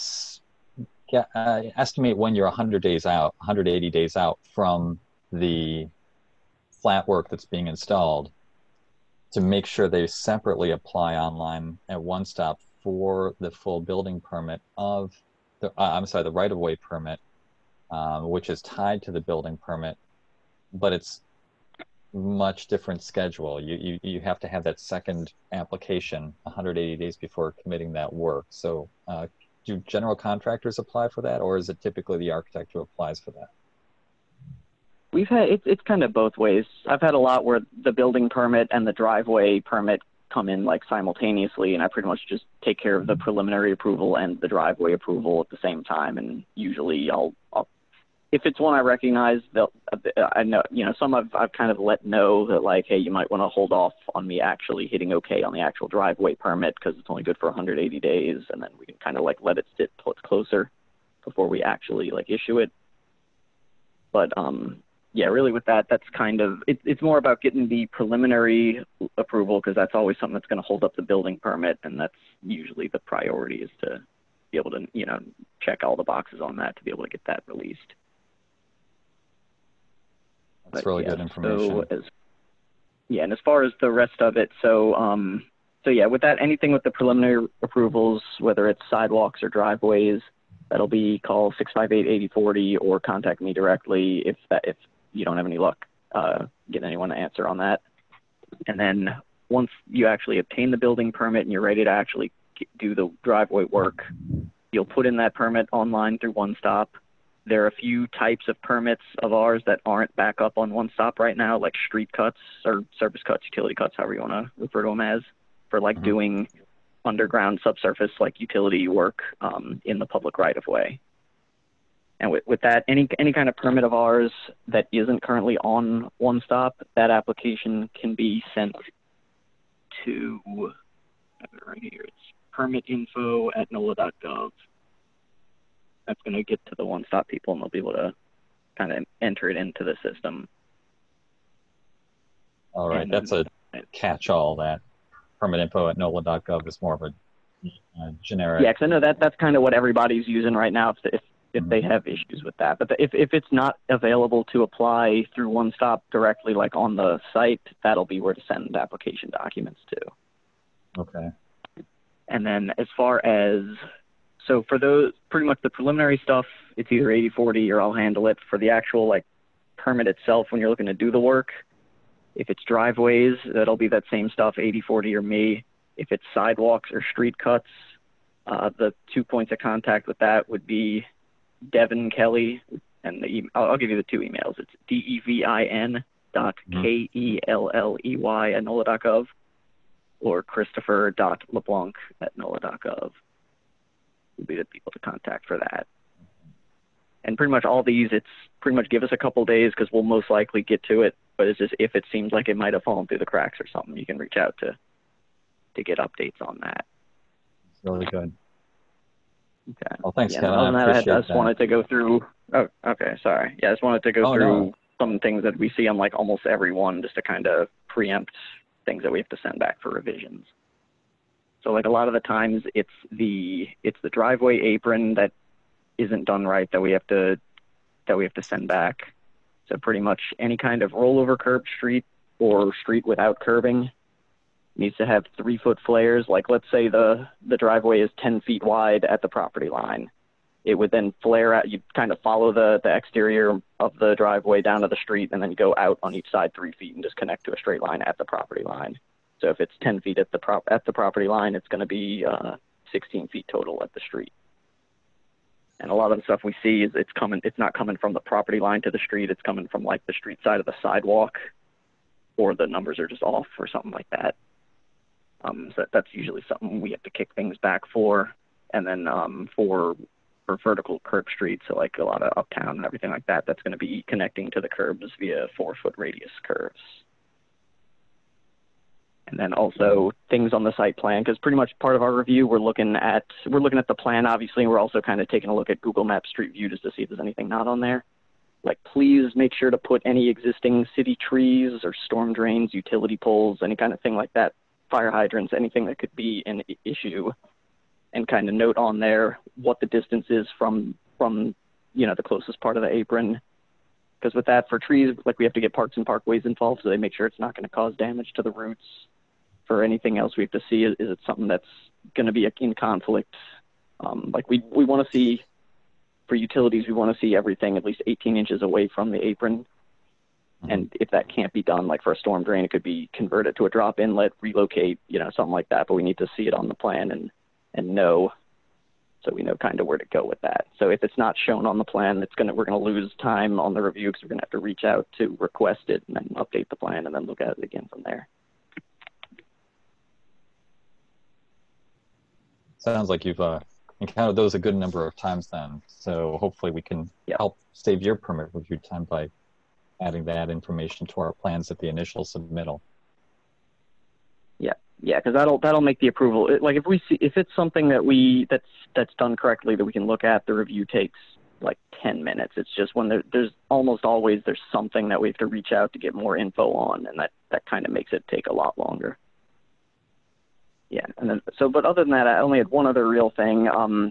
estimate when you're 180 days out from the flat work that's being installed, to make sure they separately apply online at One Stop for the full building permit of the right-of-way permit, which is tied to the building permit, but it's much different schedule. You have to have that second application 180 days before committing that work. So do general contractors apply for that, or is it typically the architect who applies for that? We've had, it's kind of both ways. I've had a lot where the building permit and the driveway permit come in like simultaneously, and I pretty much just take care of the preliminary approval and the driveway approval at the same time. And usually I'll if it's one I recognize, I know, some I've kind of let know that like, hey, you might want to hold off on me actually hitting okay on the actual driveway permit because it's only good for 180 days, and then we can kind of like let it sit closer before we actually like issue it. But yeah, really with that, that's kind of, it's more about getting the preliminary approval because that's always something that's going to hold up the building permit, and that's usually the priority is to be able to, check all the boxes on that to be able to get that released. That's really good information. And as far as the rest of it, so yeah, with that, anything with the preliminary approvals, whether it's sidewalks or driveways, that'll be call 658-8040 or contact me directly if you don't have any luck getting anyone to answer on that. And then once you actually obtain the building permit and you're ready to actually do the driveway work, you'll put in that permit online through One Stop. There are a few types of permits of ours that aren't back up on One Stop right now, like street cuts or surface cuts, utility cuts, however you want to refer to them as, for like doing underground subsurface like utility work in the public right of way. And with that, any kind of permit of ours that isn't currently on One Stop, that application can be sent to have it right here. It's permitinfo@nola.gov. That's going to get to the one-stop people, and they'll be able to kind of enter it into the system. All right, that's a catch-all. That permitinfo@nola.gov is more of a generic. Yeah, because I know that's kind of what everybody's using right now if they have issues with that. But if it's not available to apply through One Stop directly, like on the site, that'll be where to send application documents to. Okay. And then as far as, so for those, pretty much the preliminary stuff, it's either 80/40 or I'll handle it. For the actual like permit itself, when you're looking to do the work, if it's driveways, that'll be that same stuff, 80/40 or me. If it's sidewalks or street cuts, the 2 points of contact with that would be Devin Kelly, and I'll give you the 2 emails. It's devin.kelley@nola.gov or christopher.leblanc@nola.gov would be the people to contact for that. And pretty much all these, it's pretty much give us a couple days because we'll most likely get to it. But it's just if it seems like it might have fallen through the cracks or something, you can reach out to get updates on that. Really good. Okay. Well, thanks, Kevin. Other than I appreciate I just wanted to go through. Oh, okay. Sorry. Yeah, I just wanted to go through some things that we see on like almost every one, just to kind of preempt things that we have to send back for revisions. So like a lot of the times it's the driveway apron that isn't done right that we have to send back. So pretty much any kind of rollover curb street or street without curbing needs to have 3-foot flares. Like let's say the driveway is 10 feet wide at the property line. It would then flare out. You'd kind of follow the exterior of the driveway down to the street and then go out on each side 3 feet and just connect to a straight line at the property line. So if it's 10 feet at the property line, it's going to be 16 feet total at the street. And a lot of the stuff we see is it's not coming from the property line to the street. It's coming from like the street side of the sidewalk, or the numbers are just off or something like that. So that's usually something we have to kick things back for. And then for vertical curb streets, so like a lot of uptown and everything like that, that's going to be connecting to the curbs via 4-foot radius curves. And then also things on the site plan, because pretty much part of our review, we're looking at the plan, obviously, and we're also kind of taking a look at Google Maps Street View just to see if there's anything not on there. Like, please make sure to put any existing city trees or storm drains, utility poles, any kind of thing like that, fire hydrants, anything that could be an issue, and kind of note on there what the distance is from the closest part of the apron. Because with that, for trees, like we have to get parks and parkways involved, so they make sure it's not going to cause damage to the roots. For anything else, we have to see is it something that's going to be in conflict. Like we want to see, for utilities, we want to see everything at least 18 inches away from the apron. And if that can't be done, like for a storm drain, it could be converted to a drop inlet, relocate, something like that. But we need to see it on the plan and know, so we know kind of where to go with that. So if it's not shown on the plan, we're gonna lose time on the review because we're gonna have to reach out to request it and then update the plan and then look at it again from there. Sounds like you've encountered those a good number of times then. So hopefully we can help save your permit review time by adding that information to our plans at the initial submittal. Yeah, because that'll make the approval. Like if it's something that's done correctly that we can look at, the review takes like 10 minutes. It's just when there's almost always there's something that we have to reach out to get more info on, and that kind of makes it take a lot longer. Yeah, and then but other than that, I only had one other real thing.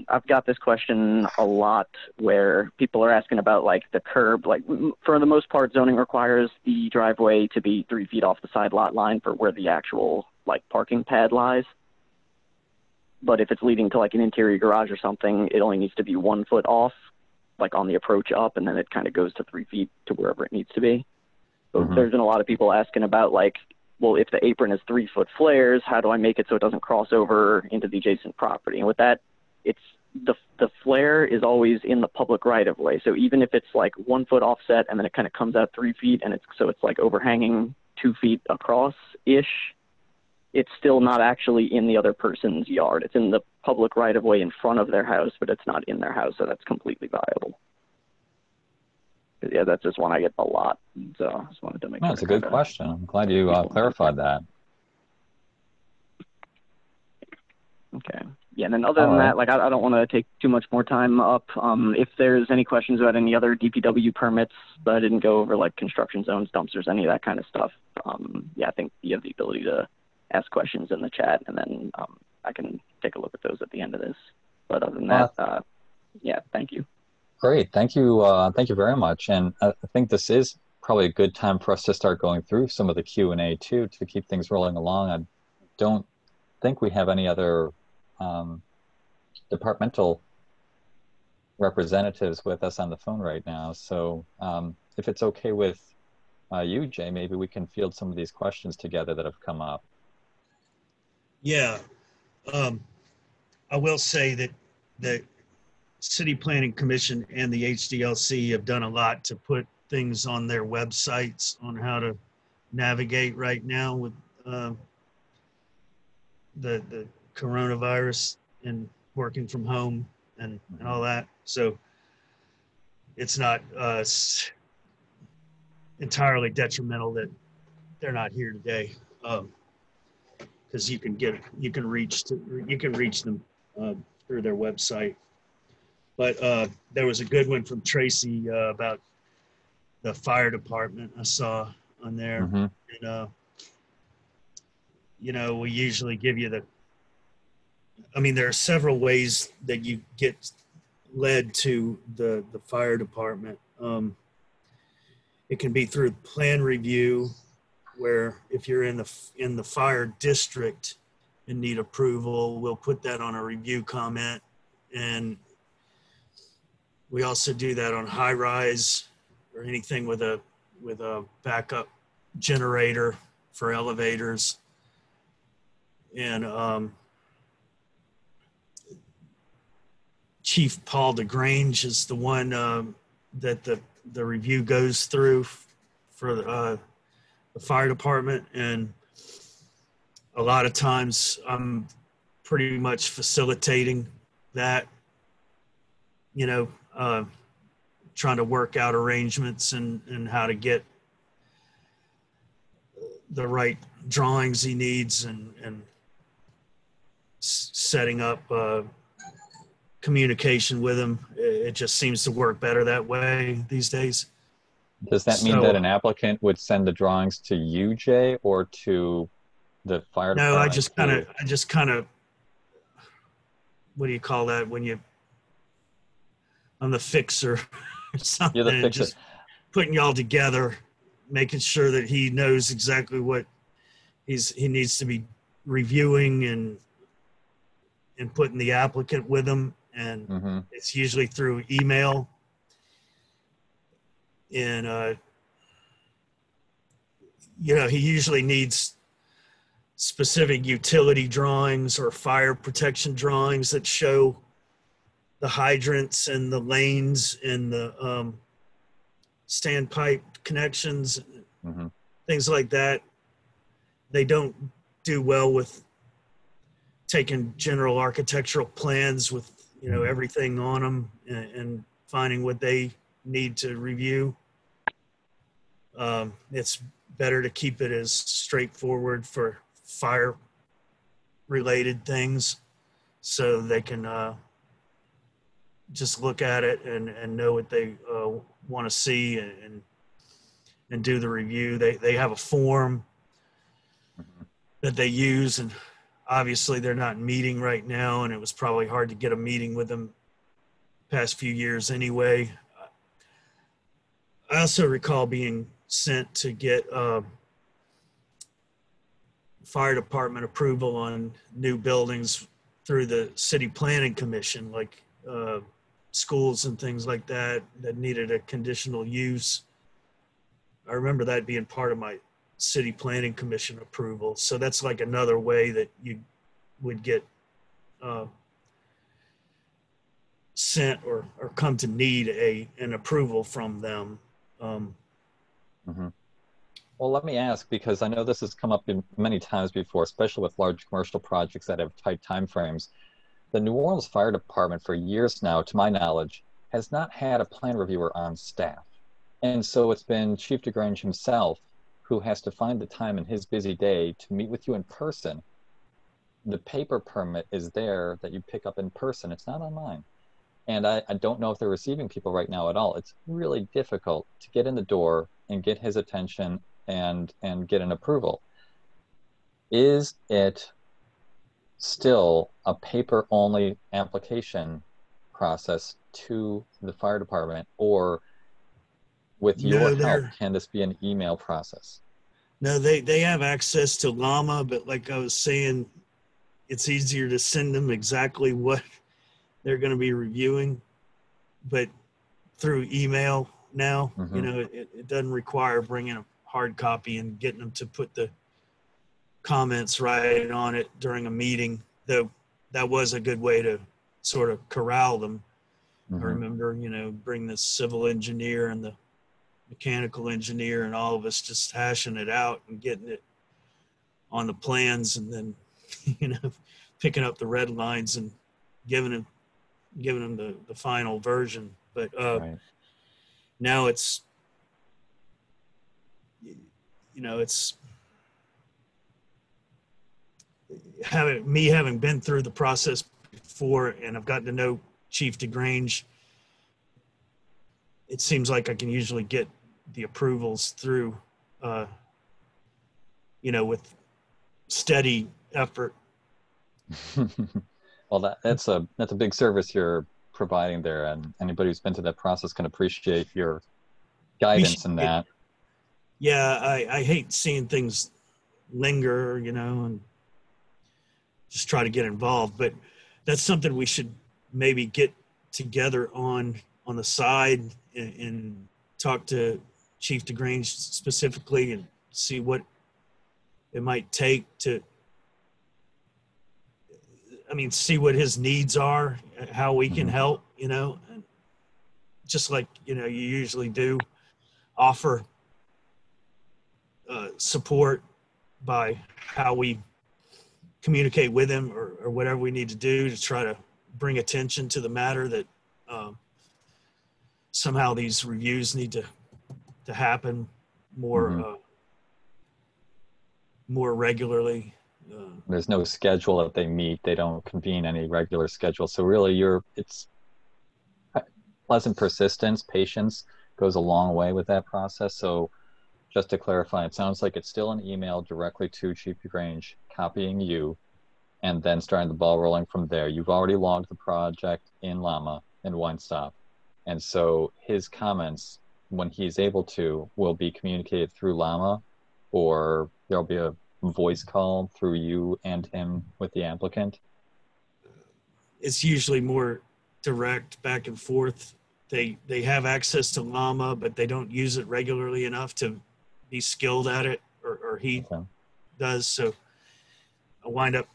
I've got this question a lot where people are asking about like the curb. Like for the most part, zoning requires the driveway to be 3 feet off the side lot line for where the actual like parking pad lies. But if it's leading to like an interior garage or something, it only needs to be 1 foot off, like on the approach up, and then it kind of goes to 3 feet to wherever it needs to be. But there's been a lot of people asking about like, well, if the apron is 3 foot flares, how do I make it so it doesn't cross over into the adjacent property? And with that, it's the flare is always in the public right of way. So even if it's like 1 foot offset and then it kind of comes out 3 feet and it's like overhanging 2 feet across ish, it's still not actually in the other person's yard. It's in the public right of way in front of their house, but it's not in their house. So that's completely viable. Yeah, that's just one I get a lot. So I just wanted to make sure. That's a good question. I'm glad you clarified that. Okay. Yeah, and then other than that, like I don't want to take too much more time up. If there's any questions about any other DPW permits that I didn't go over, like construction zones, dumpsters, any of that kind of stuff, yeah, I think you have the ability to ask questions in the chat, and then I can take a look at those at the end of this. But other than that, yeah, thank you. Great, thank you very much. And I think this is probably a good time for us to start going through some of the Q&A too, to keep things rolling along. I don't think we have any other departmental representatives with us on the phone right now. So if it's okay with you, Jay, maybe we can field some of these questions together that have come up. Yeah, I will say that the City Planning Commission and the HDLC have done a lot to put things on their websites on how to navigate right now with the coronavirus and working from home and all that. So it's not entirely detrimental that they're not here today, because you can reach them through their website. But there was a good one from Tracy about the fire department I saw on there. Mm-hmm. And you know, we usually give you there are several ways that you get led to the fire department. It can be through plan review, where if you're in the fire district and need approval, we'll put that on a review comment. And we also do that on high rise or anything with a backup generator for elevators. And Chief Paul DeGrange is the one that the review goes through for the fire department. And a lot of times I'm pretty much facilitating that, you know, trying to work out arrangements and how to get the right drawings he needs and setting up communication with him. It just seems to work better that way these days. Does that mean that an applicant would send the drawings to you, Jay, or to the fire department? No, I just kind of, what do you call that when I'm the fixer or something? You're the fixer. Just putting y'all together, making sure that he knows exactly what he needs to be reviewing and putting the applicant with him. And it's usually through email. And, you know, he usually needs specific utility drawings or fire protection drawings that show the hydrants and the lanes and the standpipe connections, things like that. They don't do well with taking general architectural plans with, you know, everything on them and finding what they need to review. It's better to keep it as straightforward for fire related things so they can just look at it and know what they want to see and do the review. They have a form that they use, and obviously they're not meeting right now, and it was probably hard to get a meeting with them past few years anyway. I also recall being sent to get fire department approval on new buildings through the City Planning Commission, like schools and things like that needed a conditional use. I remember that being part of my City Planning Commission approval. So that's like another way that you would get sent or come to need an approval from them. Well, let me ask, because I know this has come up many times before, especially with large commercial projects that have tight timeframes. The New Orleans Fire Department for years now, to my knowledge, has not had a plan reviewer on staff. And so it's been Chief DeGrange himself who has to find the time in his busy day to meet with you in person the paper permit is there that you pick up in person. It's not online. And I don't know if they're receiving people right now at all. It's really difficult to get in the door and get his attention and get an approval. Is it still a paper-only application process to the fire department, or with your help, can this be an email process? No, they have access to Llama, but like I was saying, it's easier to send them exactly what they're going to be reviewing, but through email now, you know, it doesn't require bringing a hard copy and getting them to put the comments right on it during a meeting, though that was a good way to sort of corral them. I remember, you know, bring the civil engineer and the mechanical engineer and all of us just hashing it out and getting it on the plans, and then, you know, picking up the red lines and giving them the final version. But now it's, you know, it's having been through the process before, and I've gotten to know Chief DeGrange, it seems like I can usually get the approvals through, you know, with steady effort. Well, that's a big service you're providing there, and anybody who's been through that process can appreciate your guidance in that. Yeah, I hate seeing things linger, you know, and just try to get involved. But that's something we should maybe get together on the side and talk to Chief DeGrange specifically and see what it might take to, I mean, see what his needs are, how we can help, you know, and just like, you know, you usually do, offer support by how we communicate with him or whatever we need to do to try to bring attention to the matter that somehow these reviews need to happen more more regularly. There's no schedule that they meet. They don't convene any regular schedule. So really it's pleasant persistence, patience goes a long way with that process. So just to clarify, it sounds like it's still an email directly to Chief DeGrange, copying you, and then starting the ball rolling from there. You've already logged the project in Llama and OneStop. And so his comments, when he's able to, will be communicated through Llama, or there'll be a voice call through you and him with the applicant? It's usually more direct, back and forth. They have access to Llama, but they don't use it regularly enough to be skilled at it, or he does. So I wind up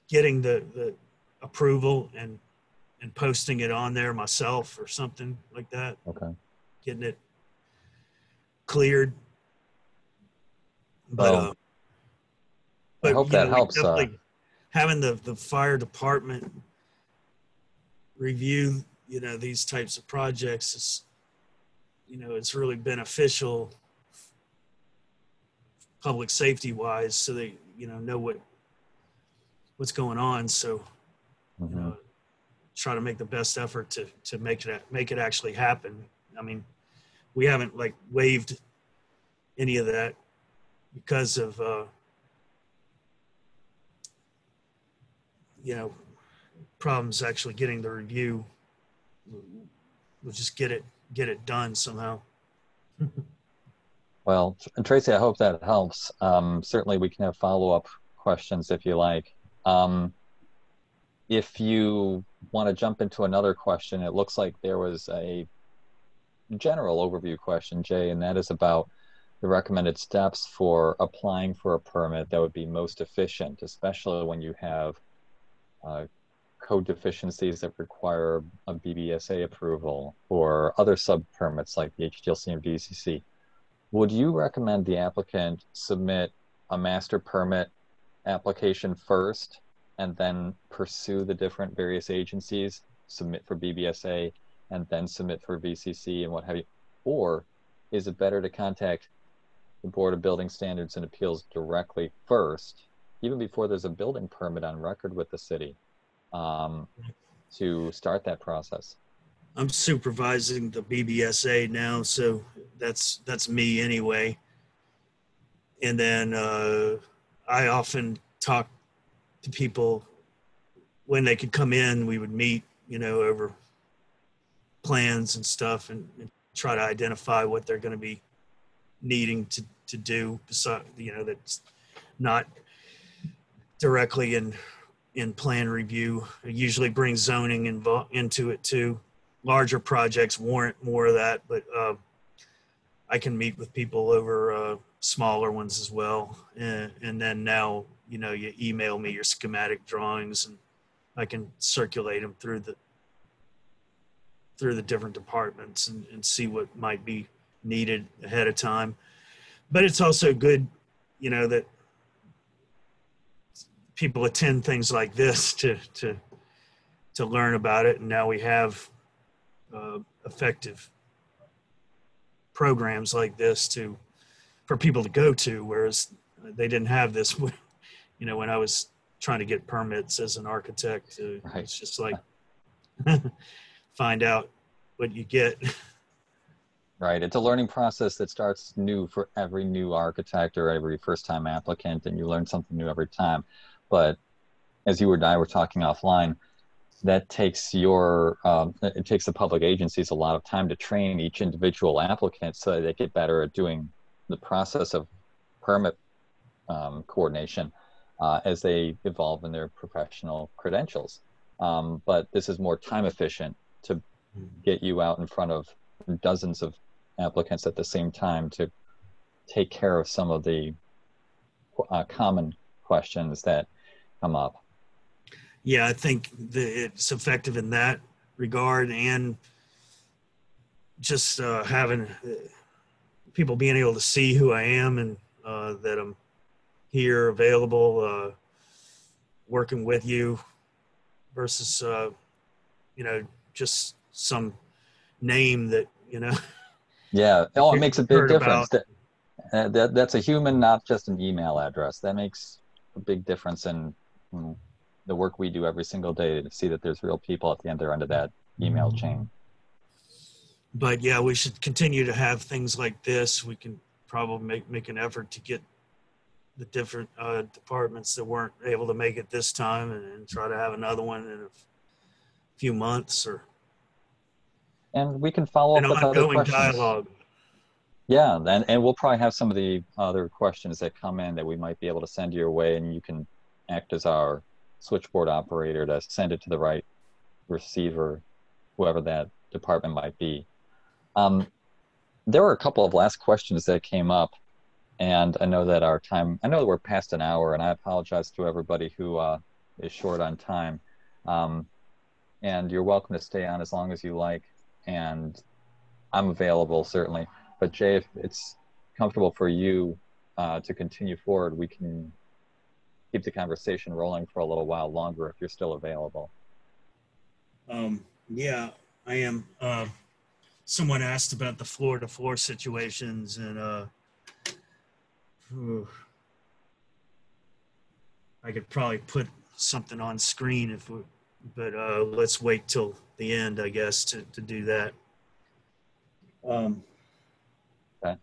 getting the approval and posting it on there myself or something like that. Getting it cleared. But I hope that helps. Having the fire department review, you know, these types of projects is, you know, it's really beneficial public safety wise, so they, you know what's going on. So, you know, try to make the best effort to make it actually happen. I mean, we haven't like waived any of that because of you know, problems actually getting the review. We'll just get it done somehow. Well, Tracy, I hope that helps. Certainly we can have follow-up questions if you like. If you want to jump into another question, it looks like there was a general overview question, Jay, and that is about the recommended steps for applying for a permit that would be most efficient, especially when you have code deficiencies that require a BBSA approval or other sub-permits like the HDLC and VCC. Would you recommend the applicant submit a master permit application first and then pursue the different various agencies, submit for BBSA, and then submit for VCC and what have you? Or is it better to contact the Board of Building Standards and Appeals directly first even before there's a building permit on record with the city, to start that process? I'm supervising the BBSA now, so that's me anyway. And then I often talk to people when they could come in. We would meet, over plans and stuff, and try to identify what they're going to be needing to do. Besides, that's not directly in plan review. It usually brings zoning into it too. Larger projects warrant more of that, but I can meet with people over smaller ones as well. And then now, you email me your schematic drawings, and I can circulate them through the different departments and see what might be needed ahead of time. But it's also good, that people attend things like this to learn about it. And now we have effective programs like this for people to go to, whereas they didn't have this, when I was trying to get permits as an architect. Right. It's just like, find out what you get. Right. It's a learning process that starts new for every new architect or every first-time applicant, and you learn something new every time. But as you and I were talking offline, that takes it takes the public agencies a lot of time to train each individual applicant so that they get better at doing the process of permit coordination as they evolve in their professional credentials. But this is more time efficient to get you out in front of dozens of applicants at the same time to take care of some of the common questions that come up. Yeah, I think it's effective in that regard, and just having people being able to see who I am and that I'm here, available, working with you, versus just some name that Yeah, it makes a big difference. That's a human, not just an email address. That makes a big difference in the work we do every single day, to see that there's real people at the other end of that email chain. But yeah, we should continue to have things like this. We can probably make an effort to get the different departments that weren't able to make it this time, and try to have another one in a few months, and we can follow up with other questions. Dialogue. Yeah, and we'll probably have some of the other questions that come in that we might be able to send your way, and you can act as our switchboard operator to send it to the right receiver, whoever that department might be. There were a couple of last questions that came up, and I know that we're past an hour, and I apologize to everybody who is short on time. And you're welcome to stay on as long as you like, and I'm available certainly. But Jay, if it's comfortable for you to continue forward, we can keep the conversation rolling for a little while longer if you're still available. Yeah, I am. Someone asked about the floor-to-floor situations, and I could probably put something on screen but let's wait till the end, I guess, to do that. Okay.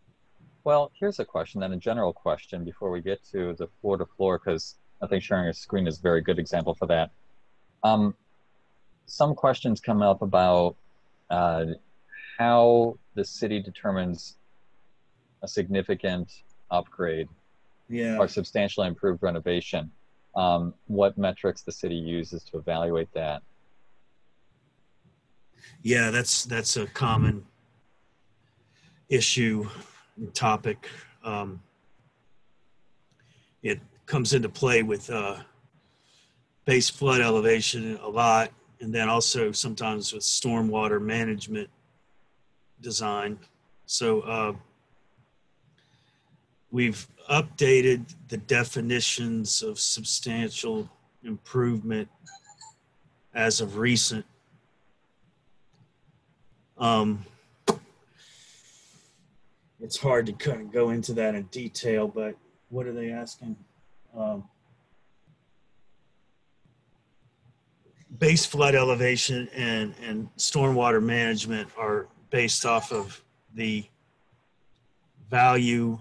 Well, here's a question, then a general question before we get to the floor-to-floor, because I think sharing a screen is a very good example for that. Some questions come up about how the city determines a significant upgrade or substantially improved renovation. What metrics the city uses to evaluate that? Yeah, that's a common issue and topic. It comes into play with base flood elevation a lot, and then also sometimes with stormwater management design. So we've updated the definitions of substantial improvement as of recent. It's hard to kind of go into that in detail, but what are they asking? base flood elevation and stormwater management are based off of the value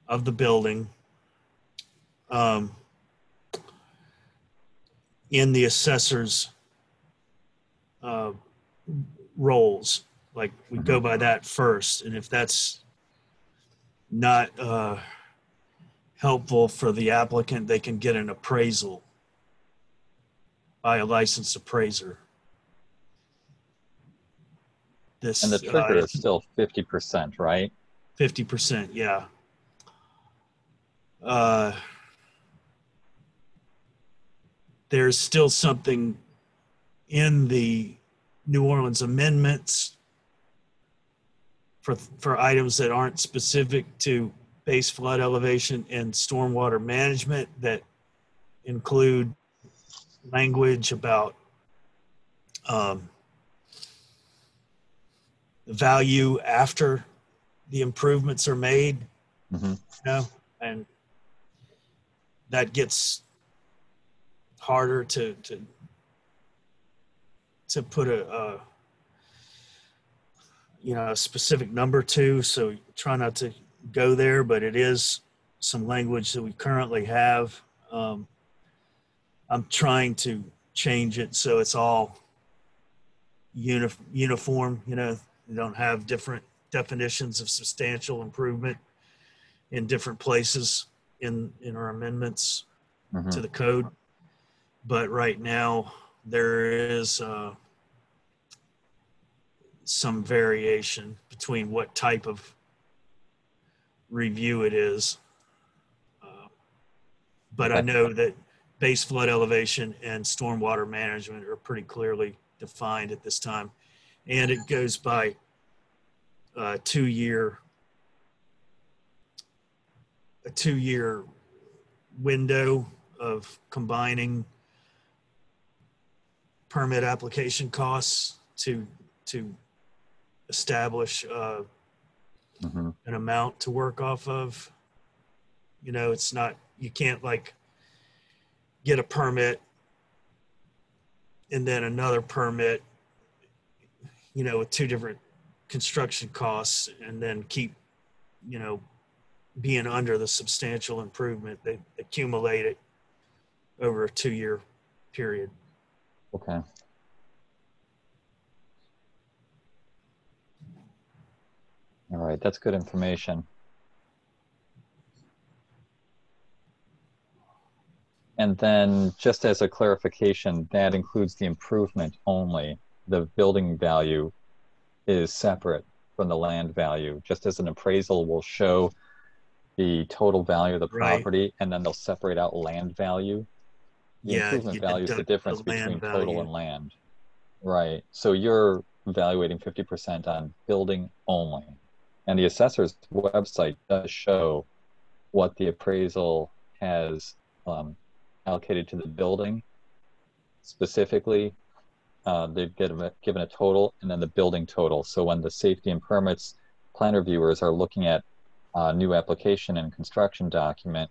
of the building in the assessor's roles. Like we go by that first, and if that's not helpful for the applicant, they can get an appraisal by a licensed appraiser. This And the trigger is still 50%, right? 50%, yeah. There's still something in the New Orleans amendments for items that aren't specific to base flood elevation and stormwater management that include language about the value after the improvements are made, you know, and that gets harder to put a you know, a specific number to, so try not to go there, but it is some language that we currently have. I'm trying to change it so it's all uniform, you know, you don't have different definitions of substantial improvement in different places in our amendments to the code. But right now there is some variation between what type of review it is. But I know that base flood elevation and stormwater management are pretty clearly defined at this time. And it goes by a two-year window of combining permit application costs to establish an amount to work off of. You know, it's not, you can't like get a permit and then another permit, you know, with two different construction costs and then keep, you know, being under the substantial improvement. They accumulate it over a 2-year period. Okay. All right, that's good information. And then just as a clarification, that includes the improvement only. The building value is separate from the land value, just as an appraisal will show the total value of the property, and then they'll separate out land value. The improvement value is the difference between total and land. Right, so you're evaluating 50% on building only. And the assessor's website does show what the appraisal has allocated to the building. Specifically, they've given a total and then the building total. So when the safety and permits plan reviewers are looking at a new application and construction document,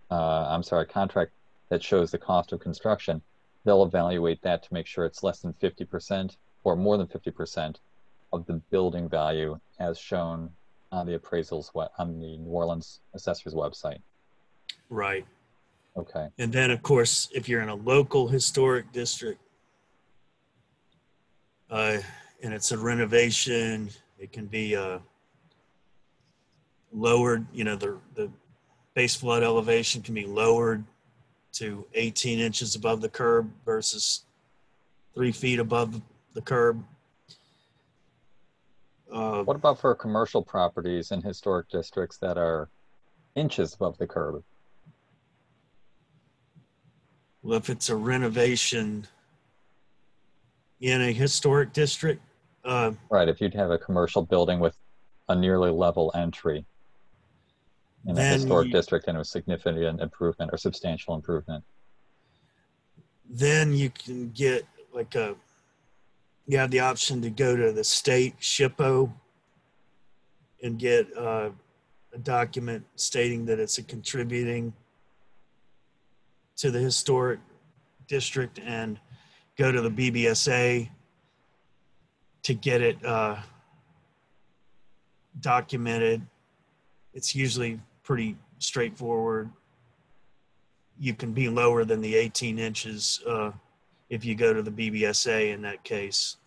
contract that shows the cost of construction, they'll evaluate that to make sure it's less than 50% or more than 50% of the building value as shown on the appraisals on the New Orleans assessor's website. Right. Okay. And then of course, if you're in a local historic district and it's a renovation, it can be lowered, you know, the base flood elevation can be lowered to 18 inches above the curb versus 3 feet above the curb. What about for commercial properties in historic districts that are inches above the curb? Well, if it's a renovation in a historic district. Right, if you'd have a commercial building with a nearly level entry in a historic district and a significant improvement or substantial improvement. Then you can get like you have the option to go to the state SHPO and get a document stating that it's a contributing to the historic district and go to the BBSA to get it documented. It's usually pretty straightforward. You can be lower than the 18 inches if you go to the BBSA in that case.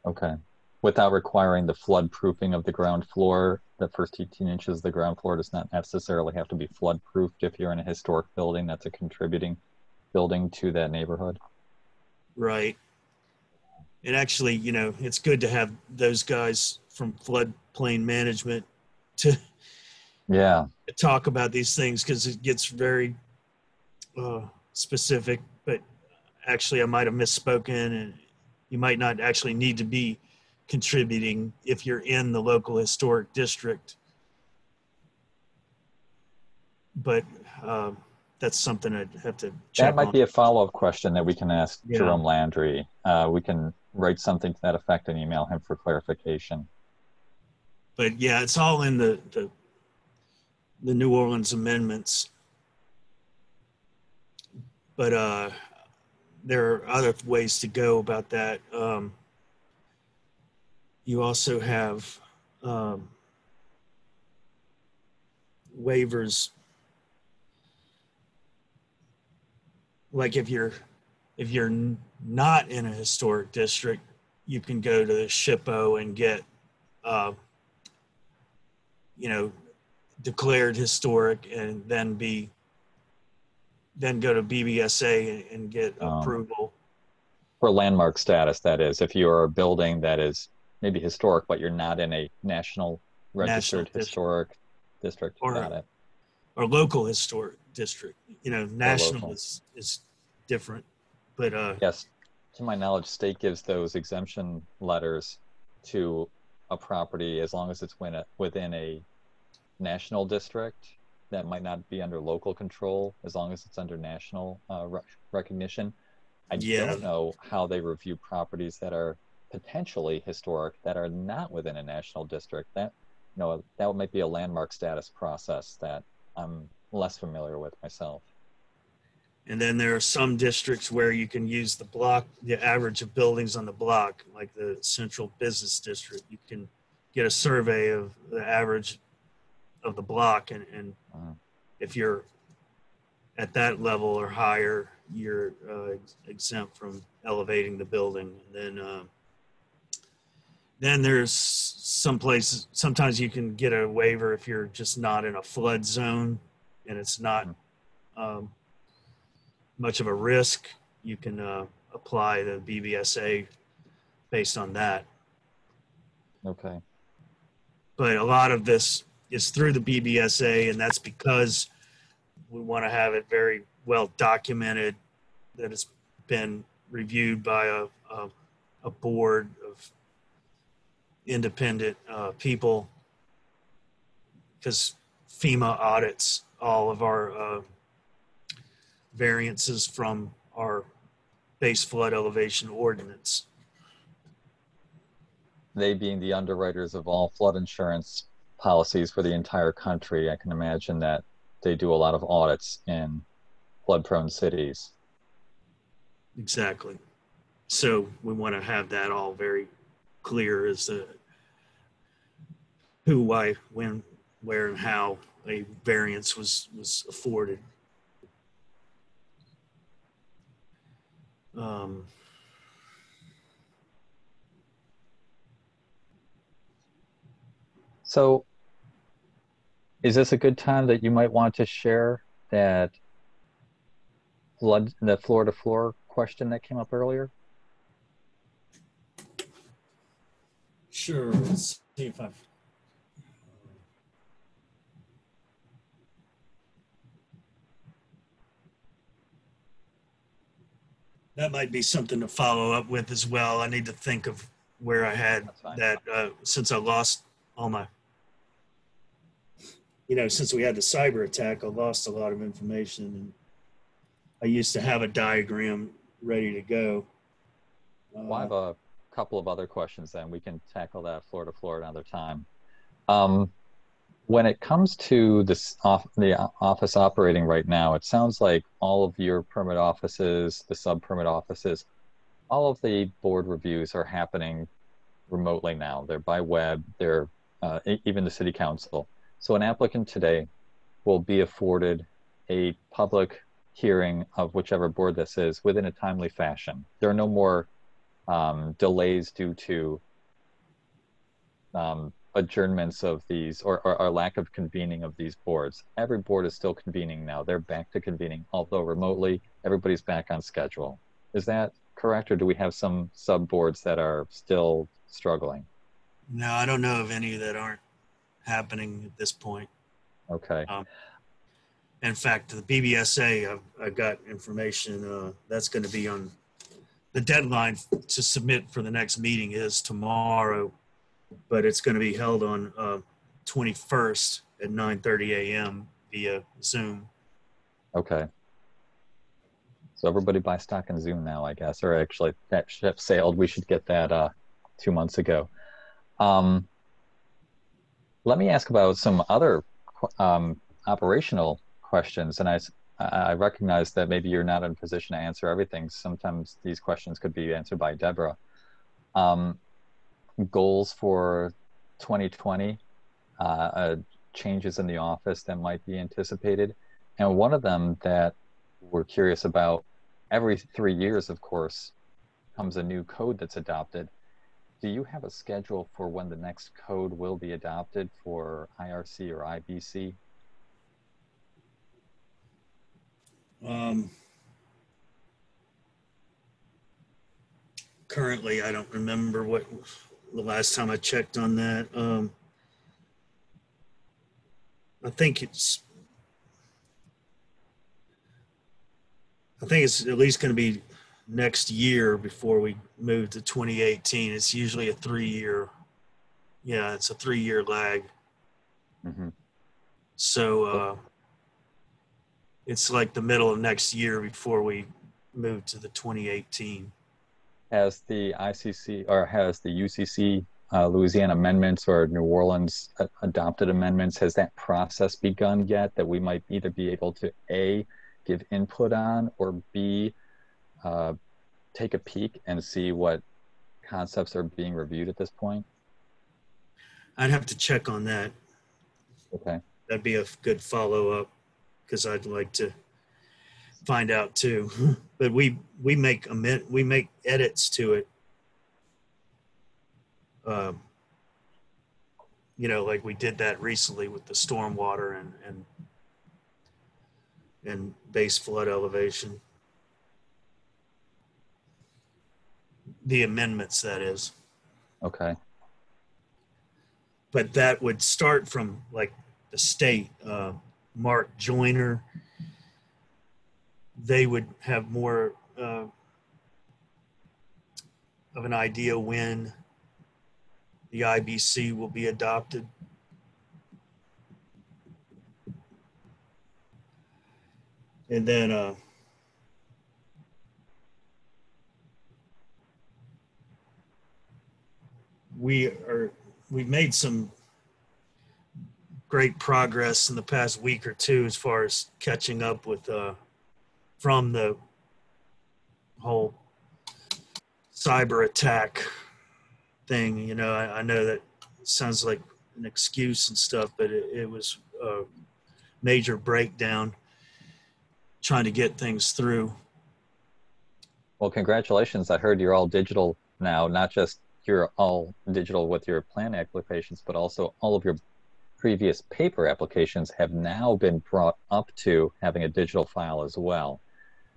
Okay. Without requiring the flood proofing of the ground floor, the first 18 inches of the ground floor does not necessarily have to be flood proofed if you're in a historic building that's a contributing building to that neighborhood. Right. And actually, you know, it's good to have those guys from floodplain management to talk about these things, because it gets very specific. But actually, I might have misspoken, and you might not actually need to be contributing if you're in the local historic district. But that's something I'd have to check That might on. be a follow-up question that we can ask Yeah. Jerome Landry. We can write something to that effect and email him for clarification. But yeah, it's all in the New Orleans amendments. But there are other ways to go about that. You also have waivers, like if you're not in a historic district, you can go to the SHPO and get declared historic, and then go to BBSA and get approval. For landmark status, that is, if you're a building that is maybe historic, but you're not in a national registered historic district. Got it. Or local historic district. You know, national is different. But yes, to my knowledge, state gives those exemption letters to a property as long as it's within a national district that might not be under local control, as long as it's under national recognition. I don't know how they review properties that are potentially historic that are not within a national district. That might be a landmark status process that I'm less familiar with myself. And then there are some districts where you can use the average of buildings on the block, like the Central Business District. You can get a survey of the average of the block, and if you're at that level or higher, you're exempt from elevating the building. And then there's some places, sometimes you can get a waiver if you're just not in a flood zone and it's not much of a risk. You can apply the BBSA based on that. Okay. But a lot of this is through the BBSA, and that's because we want to have it very well documented, that it's been reviewed by a board of independent people, because FEMA audits all of our variances from our base flood elevation ordinance. They being the underwriters of all flood insurance policies for the entire country, I can imagine that they do a lot of audits in flood-prone cities. Exactly. So we want to have that all very clear as to who, why, when, where, and how a variance was afforded. So is this a good time that you might want to share that the floor-to-floor question that came up earlier? Sure. Let's see if I've... That might be something to follow up with as well. I need to think of where I had that, since I lost all my, since we had the cyber attack, I lost a lot of information. And I used to have a diagram ready to go. Well, I have a couple of other questions then. We can tackle that floor to floor another time. When it comes to the office operating right now, it sounds like all of your permit offices, the sub-permit offices, all of the board reviews are happening remotely now. They're by web, they're even the city council. So an applicant today will be afforded a public hearing of whichever board this is within a timely fashion. There are no more delays due to adjournments of these or lack of convening of these boards. Every board is still convening now. They're back to convening, although remotely, everybody's back on schedule. Is that correct, or do we have some sub boards that are still struggling? No, I don't know of any that aren't happening at this point. Okay. In fact, the BBSA, I've got information that's going to be on the deadline to submit for the next meeting is tomorrow, but it's going to be held on 21st at 9:30 a.m. via Zoom. Okay. So everybody buy stock in Zoom now, I guess, or actually that ship sailed. We should get that 2 months ago. Let me ask about some other operational questions, and I recognize that maybe you're not in a position to answer everything. Sometimes these questions could be answered by Debra. Goals for 2020, changes in the office that might be anticipated, and one of them that we're curious about, every 3 years, of course, comes a new code that's adopted. Do you have a schedule for when the next code will be adopted for IRC or IBC? Currently, I don't remember what the last time I checked on that. I think it's at least going to be next year before we move to 2018. It's usually a 3-year. Yeah, it's a 3-year lag. Mm-hmm. So it's like the middle of next year before we move to the 2018. Has the ICC or has the UCC Louisiana amendments or New Orleans adopted amendments, has that process begun yet that we might either be able to A, give input on, or B, take a peek and see what concepts are being reviewed at this point? I'd have to check on that. Okay. That'd be a good follow-up because I'd like to find out too. But we make edits to it. Like we did that recently with the stormwater and base flood elevation. The amendments, that is. Okay. But that would start from like the state, Mark Joyner. They would have more of an idea when the IBC will be adopted. And then we've made some great progress in the past week or two as far as catching up with from the whole cyber attack thing. I know that sounds like an excuse and stuff, but it was a major breakdown trying to get things through. Well, congratulations. I heard you're all digital now, not just you're all digital with your plan applications, but also all of your previous paper applications have now been brought up to having a digital file as well.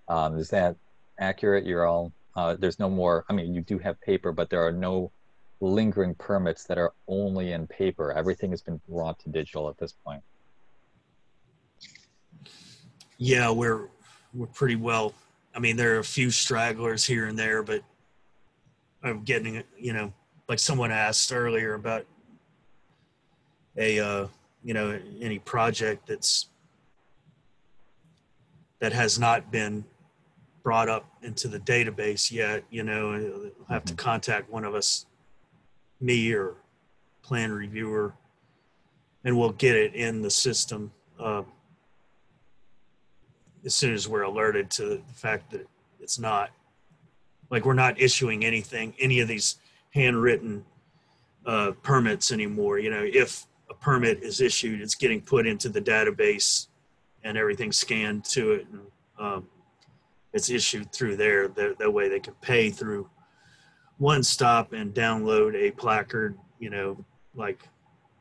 Is that accurate? You're all, there's no more, I mean, you do have paper, but there are no lingering permits that are only in paper. Everything has been brought to digital at this point. Yeah, we're pretty well. I mean, there are a few stragglers here and there, but I'm getting it, like someone asked earlier about any project that has not been brought up into the database yet, I'll have to contact one of us, me or plan reviewer, and we'll get it in the system as soon as we're alerted to the fact that it's not, like, we're not issuing any of these handwritten permits anymore. You know, if a permit is issued, it's getting put into the database and everything's scanned to it, and it's issued through there. That way they can pay through One Stop and download a placard, you know, like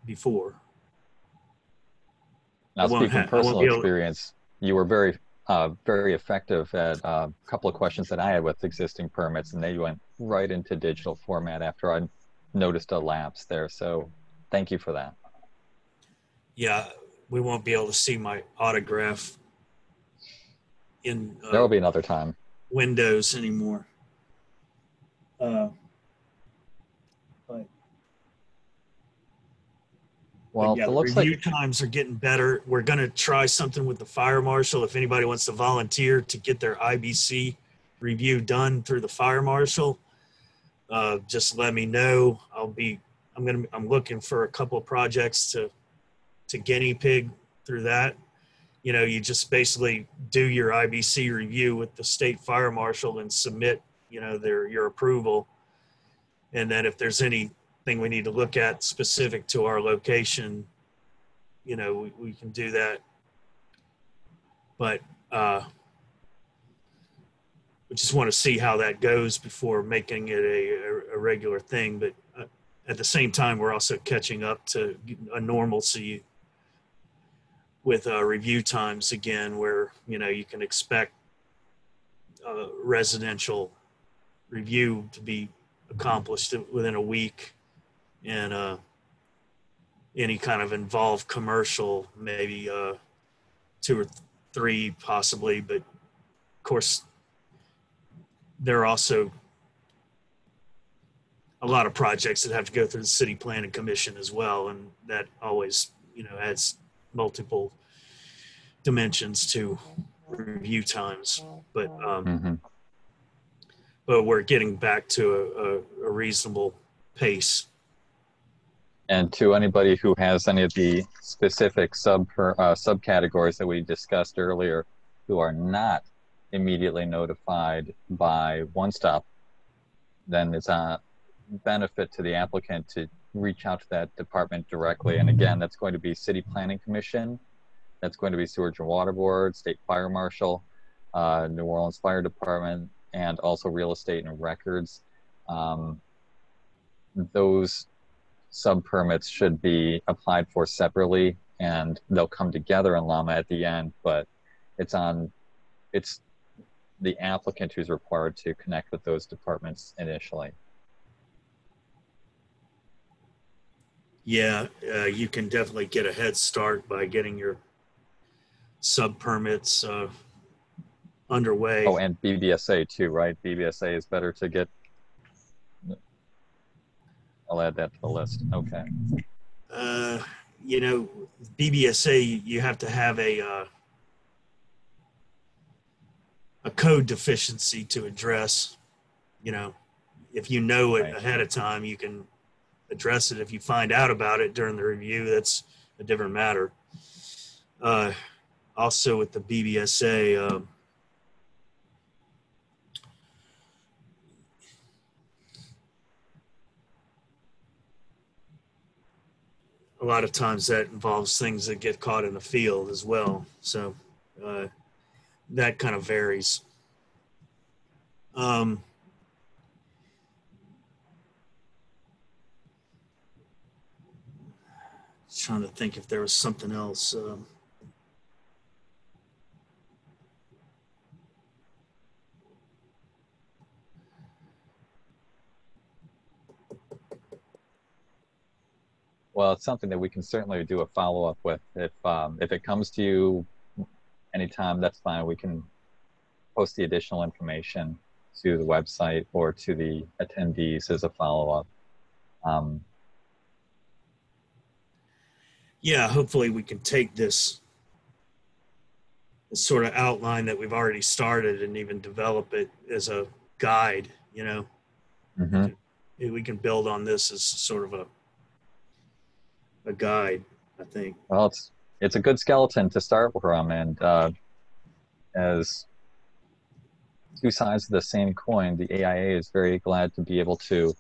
before. Now, speaking from personal experience, you were very effective at a couple of questions that I had with existing permits, and they went right into digital format after I noticed a lapse there. So thank you for that. Yeah, we won't be able to see my autograph in there will be another time Windows anymore. But well, yeah, it looks review like times are getting better. We're going to try something with the fire marshal. If anybody wants to volunteer to get their IBC review done through the fire marshal, just let me know. I'm looking for a couple of projects to guinea pig through that. You know, you just basically do your IBC review with the state fire marshal and submit, you know, your approval. And then if there's anything we need to look at specific to our location, you know, we can do that. But we just want to see how that goes before making it a regular thing. But at the same time, we're also catching up to a normalcy with review times again, where, you know, you can expect residential review to be accomplished within a week, and any kind of involved commercial, maybe 2 or 3 possibly. But of course, there are also a lot of projects that have to go through the City Planning Commission as well, and that always, you know, adds multiple dimensions to review times. But but we're getting back to a reasonable pace. And to anybody who has any of the specific subcategories that we discussed earlier, who are not immediately notified by One Stop, then it's a benefit to the applicant to reach out to that department directly. And again, that's going to be City Planning Commission, that's going to be Sewerage and Water Board, State Fire Marshal, New Orleans Fire Department, and also Real Estate and Records. Those sub-permits should be applied for separately, and they'll come together in LAMA at the end, but it's the applicant who's required to connect with those departments initially. Yeah, you can definitely get a head start by getting your sub-permits underway. Oh, and BBSA too, right? BBSA is better to get. I'll add that to the list. Okay. You know, BBSA, you have to have a code deficiency to address. You know, if you know it ahead of time, you can address it. If you find out about it during the review, that's a different matter. Also with the BBSA, a lot of times that involves things that get caught in the field as well. So that kind of varies. Trying to think if there was something else. Well, it's something that we can certainly do a follow-up with. If it comes to you anytime, that's fine. We can post the additional information to the website or to the attendees as a follow-up. Yeah, hopefully we can take this sort of outline that we've already started and even develop it as a guide, you know. We can build on this as sort of a guide. I think. Well, it's a good skeleton to start from, and as two sides of the same coin, the AIA is very glad to be able to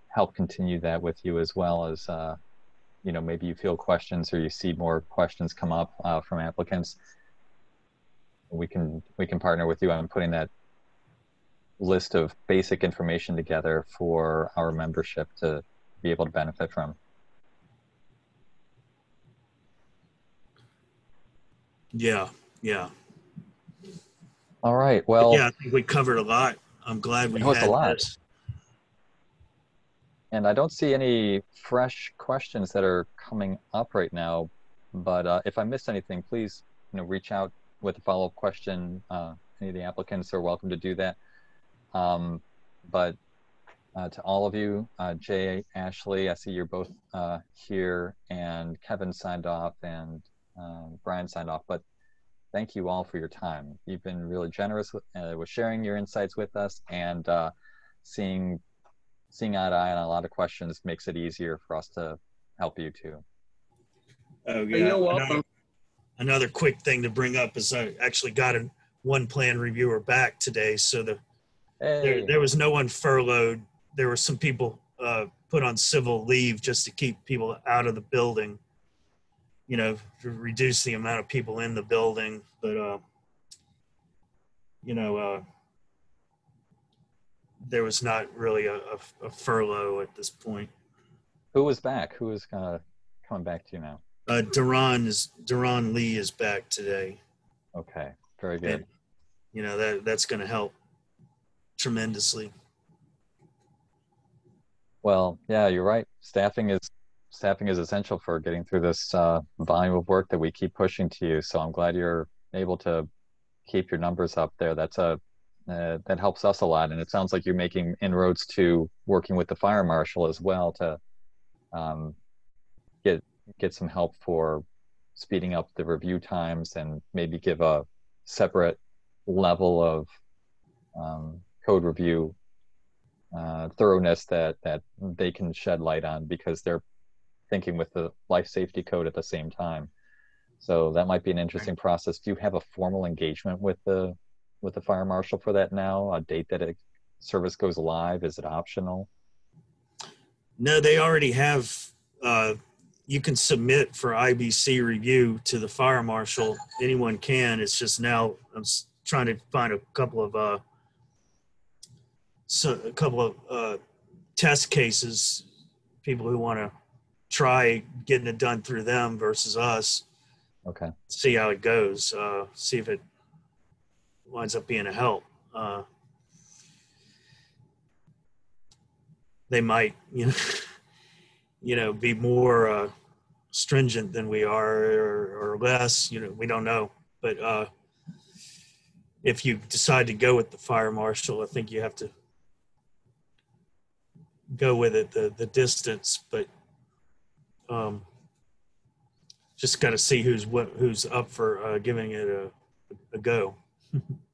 help continue that with you, as well as you know, maybe you feel questions or you see more questions come up from applicants. We can partner with you on putting that list of basic information together for our membership to be able to benefit from. Yeah, yeah. All right. Well, yeah, I think we covered a lot. I'm glad we was a had lot. this. And I don't see any fresh questions that are coming up right now, but if I missed anything, please, you know, reach out with a follow-up question. Any of the applicants are welcome to do that. But to all of you, Jay, Ashley, I see you're both here, and Kevin signed off, and Brian signed off, but thank you all for your time. You've been really generous with sharing your insights with us, and seeing eye to eye on a lot of questions makes it easier for us to help you too. Oh, yeah. You're welcome. Another quick thing to bring up is I actually got one plan reviewer back today. So there was no one furloughed. There were some people put on civil leave just to keep people out of the building, you know, to reduce the amount of people in the building. But, you know, there was not really a furlough at this point. Who was back? Who is coming back to you now? Duran Lee is back today. Okay, very good. And, you know, that's going to help tremendously. Well, yeah, you're right. Staffing is essential for getting through this volume of work that we keep pushing to you. So I'm glad you're able to keep your numbers up there. That's that helps us a lot. And it sounds like you're making inroads to working with the fire marshal as well to get some help for speeding up the review times, and maybe give a separate level of code review thoroughness that they can shed light on, because they're thinking with the life safety code at the same time. So that might be an interesting process. Do you have a formal engagement with the fire marshal for that now? A date that service goes live? Is it optional? No, they already have. You can submit for IBC review to the fire marshal. Anyone can. It's just now I'm trying to find a couple of test cases, people who want to try getting it done through them versus us. Okay. See how it goes. See if it winds up being a help. They might, you know, be more stringent than we are, or less. You know, we don't know. But if you decide to go with the fire marshal, I think you have to go with it the distance. But just got to see who's up for giving it a go.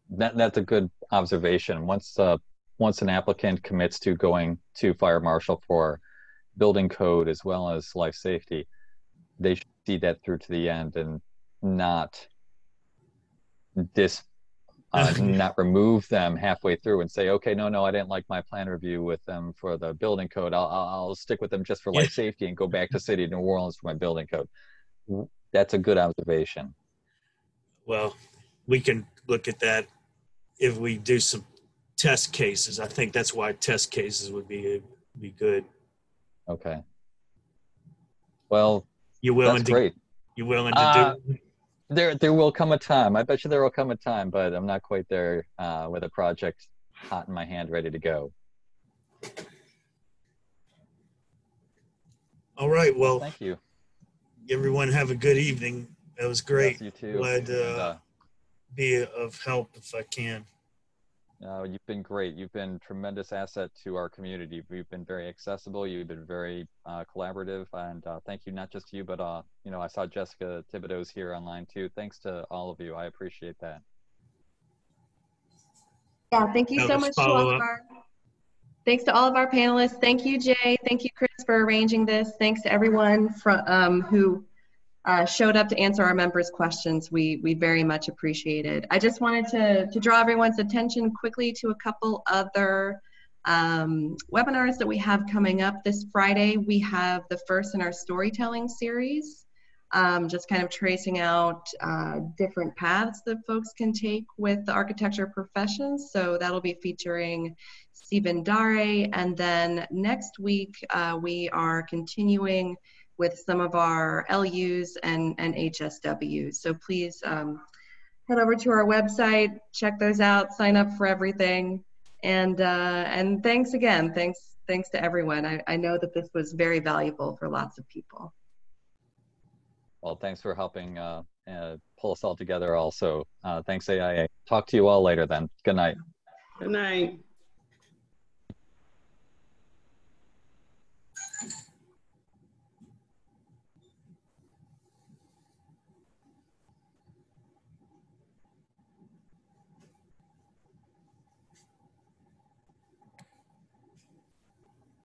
That's a good observation. Once an applicant commits to going to fire marshal for building code as well as life safety, they should see that through to the end, and not not remove them halfway through and say, okay, no, I didn't like my plan review with them for the building code. I'll stick with them just for life safety and go back to City of New Orleans for my building code. That's a good observation. Well, we can look at that if we do some test cases. I think that's why test cases would be good. Okay. Well, that's great. You willing to do? There will come a time. I bet you there will come a time, but I'm not quite there with a project hot in my hand, ready to go. All right. Well, thank you. Everyone have a good evening. That was great. Yes, you too. Glad to be of help if I can. You've been great. You've been a tremendous asset to our community. You've been very accessible. You've been very collaborative, and thank you, not just to you, but you know, I saw Jessica Thibodeau's here online too. Thanks to all of you. I appreciate that. Yeah, thank you so much, Oscar. Thanks to all of our panelists. Thank you, Jay. Thank you, Chris, for arranging this. Thanks to everyone who showed up to answer our members' questions. We very much appreciate it. I just wanted to draw everyone's attention quickly to a couple other webinars that we have coming up this Friday. We have the first in our storytelling series, just kind of tracing out different paths that folks can take with the architecture professions. So that'll be featuring Stephen Dare. And then next week, we are continuing with some of our LUs and HSWs. So please head over to our website, check those out, sign up for everything. And thanks again. Thanks to everyone. I know that this was very valuable for lots of people. Well, thanks for helping pull us all together also. Thanks, AIA. Talk to you all later then. Good night. Good night.